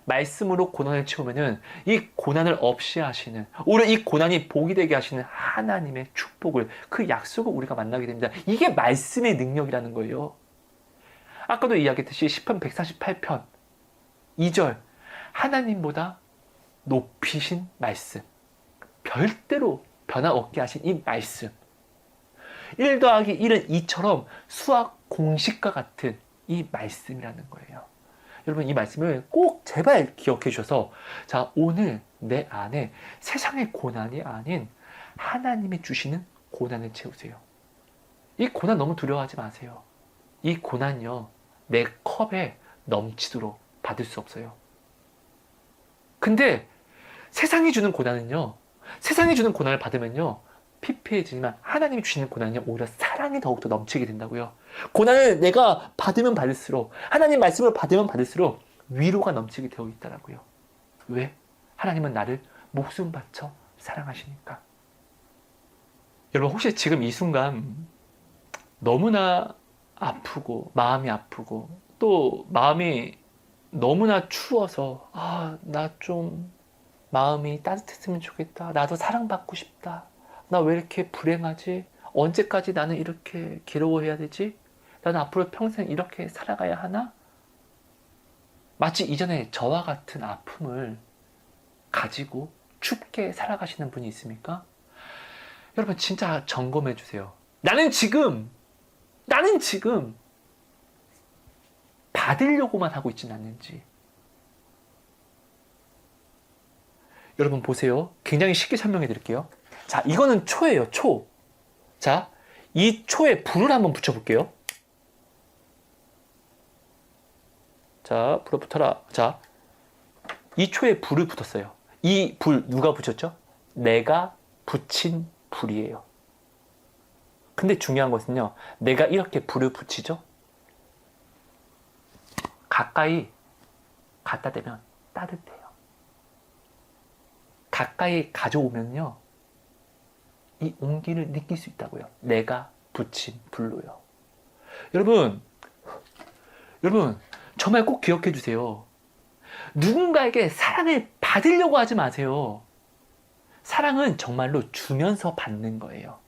말씀으로 고난을 채우면은 이 고난을 없이 하시는, 오히려 이 고난이 복이 되게 하시는 하나님의 축복을, 그 약속을 우리가 만나게 됩니다. 이게 말씀의 능력이라는 거예요. 아까도 이야기했듯이 시편 148편 2절, 하나님보다 높이신 말씀, 별대로 변화 없게 하신 이 말씀, 1 더하기 1은 2처럼 수학 공식과 같은 이 말씀이라는 거예요. 여러분, 이 말씀을 꼭 제발 기억해 주셔서, 자, 오늘 내 안에 세상의 고난이 아닌 하나님이 주시는 고난을 채우세요. 이 고난 너무 두려워하지 마세요. 이 고난요, 내 컵에 넘치도록 받을 수 없어요. 근데 세상이 주는 고난은요, 세상이 주는 고난을 받으면요, 피폐해지지만 하나님이 주시는 고난은요, 오히려 사랑이 더욱더 넘치게 된다고요. 고난을 내가 받으면 받을수록, 하나님 말씀을 받으면 받을수록 위로가 넘치게 되어 있더라고요. 왜? 하나님은 나를 목숨 바쳐 사랑하시니까. 여러분, 혹시 지금 이 순간 너무나 아프고 마음이 아프고 또 마음이 너무나 추워서 나 좀 마음이 따뜻했으면 좋겠다. 나도 사랑받고 싶다. 나 왜 이렇게 불행하지? 언제까지 나는 이렇게 괴로워해야 되지? 나는 앞으로 평생 이렇게 살아가야 하나? 마치 이전에 저와 같은 아픔을 가지고 춥게 살아가시는 분이 있습니까? 여러분 진짜 점검해 주세요. 나는 지금 받으려고만 하고 있지는 않는지. 여러분 보세요. 굉장히 쉽게 설명해 드릴게요. 자, 이거는 초예요, 초. 자, 이 초에 불을 한번 붙여볼게요. 자, 불을 붙어라. 자, 이 초에 불을 붙었어요. 이 불 누가 붙였죠? 내가 붙인 불이에요. 근데 중요한 것은요, 내가 이렇게 불을 붙이죠? 가까이 갖다 대면 따뜻해요. 가까이 가져오면요, 이 온기를 느낄 수 있다고요. 내가 붙인 불로요. 여러분, 정말 꼭 기억해 주세요. 누군가에게 사랑을 받으려고 하지 마세요. 사랑은 정말로 주면서 받는 거예요.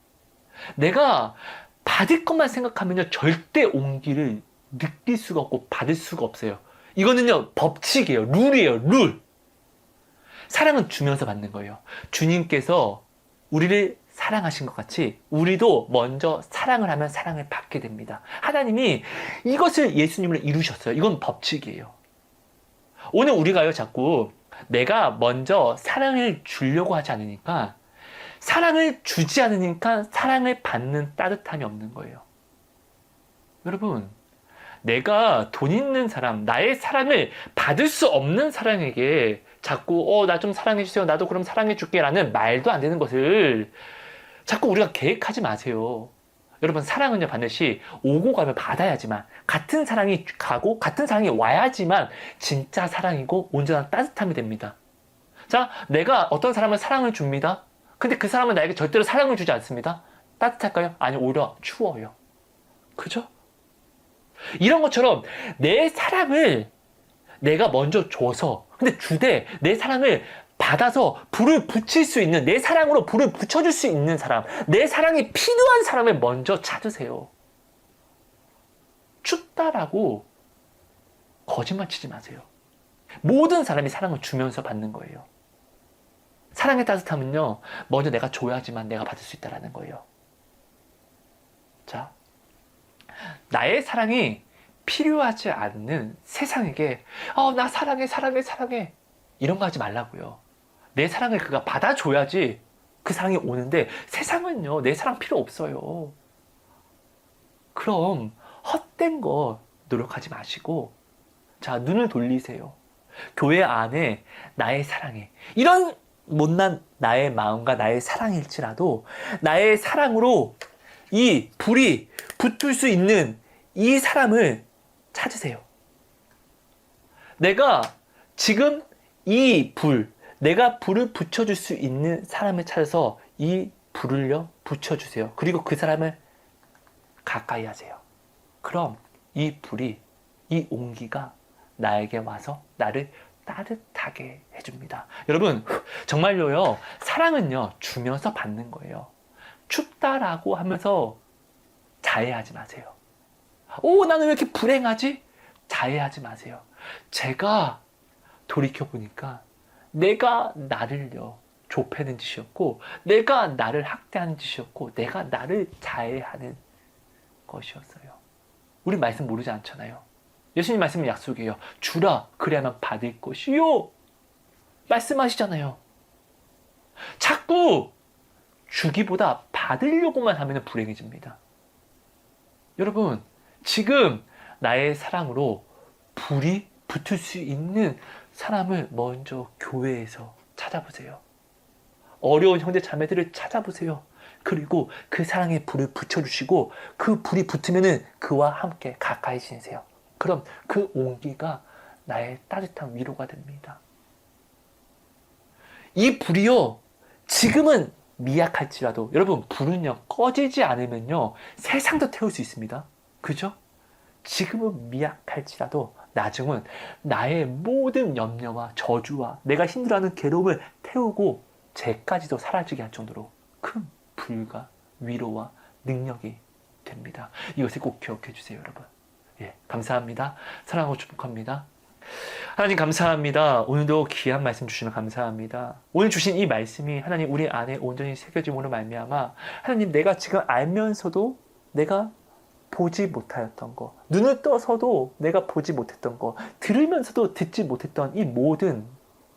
내가 받을 것만 생각하면요, 절대 온기를 느낄 수가 없고 받을 수가 없어요. 이거는요, 법칙이에요. 룰이에요, 룰. 사랑은 주면서 받는 거예요. 주님께서 우리를 사랑하신 것 같이 우리도 먼저 사랑을 하면 사랑을 받게 됩니다. 하나님이 이것을 예수님을 이루셨어요. 이건 법칙이에요. 오늘 우리가요, 자꾸 내가 먼저 사랑을 주려고 하지 않으니까, 사랑을 주지 않으니까 사랑을 받는 따뜻함이 없는 거예요. 여러분, 내가 돈 있는 사람, 나의 사랑을 받을 수 없는 사람에게 자꾸 나 좀 사랑해 주세요, 나도 그럼 사랑해 줄게 라는 말도 안 되는 것을 자꾸 우리가 계획하지 마세요. 여러분, 사랑은요, 반드시 오고 가면 받아야지만, 같은 사랑이 가고 같은 사랑이 와야지만 진짜 사랑이고 온전한 따뜻함이 됩니다. 자, 내가 어떤 사람을 사랑을 줍니다. 근데 그 사람은 나에게 절대로 사랑을 주지 않습니다. 따뜻할까요? 아니, 오히려 추워요. 그죠? 이런 것처럼 내 사랑을 내가 먼저 줘서, 근데 주되 내 사랑을 받아서 불을 붙일 수 있는, 내 사랑으로 불을 붙여줄 수 있는 사람, 내 사랑이 필요한 사람을 먼저 찾으세요. 춥다라고 거짓말 치지 마세요. 모든 사람이 사랑을 주면서 받는 거예요. 사랑의 따뜻함은요, 먼저 내가 줘야지만 내가 받을 수 있다는 거예요. 자, 나의 사랑이 필요하지 않는 세상에게 나 사랑해 이런 거 하지 말라고요. 내 사랑을 그가 받아줘야지 그 사랑이 오는데, 세상은요, 내 사랑 필요 없어요. 그럼 헛된 거 노력하지 마시고, 자, 눈을 돌리세요. 교회 안에 나의 사랑에, 이런 못난 나의 마음과 나의 사랑일지라도 나의 사랑으로 이 불이 붙을 수 있는 이 사람을 찾으세요. 내가 지금 이 불, 내가 불을 붙여줄 수 있는 사람을 찾아서 이 불을요, 붙여주세요. 그리고 그 사람을 가까이 하세요. 그럼 이 불이, 이 온기가 나에게 와서 나를 따뜻하게 해줍니다. 여러분, 정말로요, 사랑은요, 주면서 받는 거예요. 춥다라고 하면서 자해하지 마세요. 나는 왜 이렇게 불행하지? 자해하지 마세요. 제가 돌이켜보니까 내가 나를요, 좁히는 짓이었고, 내가 나를 학대하는 짓이었고, 내가 나를 자해하는 것이었어요. 우리 말씀 모르지 않잖아요. 예수님 말씀은 약속이에요. 주라, 그래야만 받을 것이요. 말씀하시잖아요. 자꾸 주기보다 받으려고만 하면 불행해집니다. 여러분, 지금 나의 사랑으로 불이 붙을 수 있는 사람을 먼저 교회에서 찾아보세요. 어려운 형제 자매들을 찾아보세요. 그리고 그 사랑에 불을 붙여주시고, 그 불이 붙으면은 그와 함께 가까이 지내세요. 그럼 그 온기가 나의 따뜻한 위로가 됩니다. 이 불이요, 지금은 미약할지라도, 여러분, 불은요, 꺼지지 않으면요, 세상도 태울 수 있습니다. 그죠? 지금은 미약할지라도 나중은 나의 모든 염려와 저주와 내가 힘들어하는 괴로움을 태우고 죄까지도 사라지게 할 정도로 큰 불과 위로와 능력이 됩니다. 이것을 꼭 기억해 주세요, 여러분. 예, 감사합니다. 사랑하고 축복합니다. 하나님 감사합니다. 오늘도 귀한 말씀 주시면 감사합니다. 오늘 주신 이 말씀이 하나님 우리 안에 온전히 새겨짐으로 말미암아 하나님 내가 지금 알면서도 내가 보지 못하였던 거, 눈을 떠서도 내가 보지 못했던 거, 들으면서도 듣지 못했던 이 모든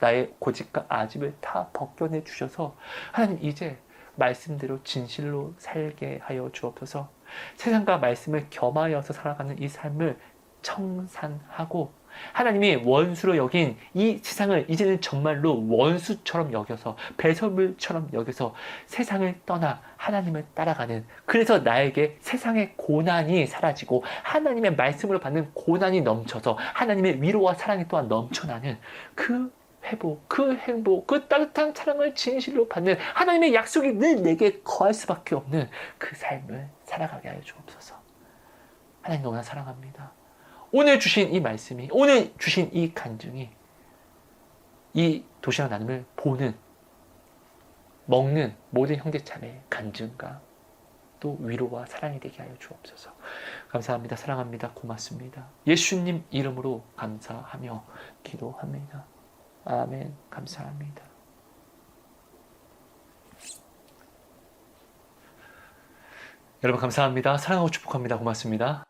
나의 고집과 아집을 다 벗겨내 주셔서 하나님 이제 말씀대로 진실로 살게 하여 주옵소서. 세상과 말씀을 겸하여서 살아가는 이 삶을 청산하고 하나님이 원수로 여긴 이 세상을 이제는 정말로 원수처럼 여겨서 배설물처럼 여겨서 세상을 떠나 하나님을 따라가는, 그래서 나에게 세상의 고난이 사라지고 하나님의 말씀으로 받는 고난이 넘쳐서 하나님의 위로와 사랑이 또한 넘쳐나는 그 회복, 그 행복, 그 따뜻한 사랑을 진실로 받는 하나님의 약속이 늘 내게 거할 수밖에 없는 그 삶을 살아가게 하여 주옵소서. 하나님 너무나 사랑합니다. 오늘 주신 이 말씀이, 오늘 주신 이 간증이 이 도시락 나눔을 보는, 먹는 모든 형제자매의 간증과 또 위로와 사랑이 되게 하여 주옵소서. 감사합니다. 사랑합니다. 고맙습니다. 예수님 이름으로 감사하며 기도합니다. 아멘. 감사합니다. 여러분 감사합니다. 사랑하고 축복합니다. 고맙습니다.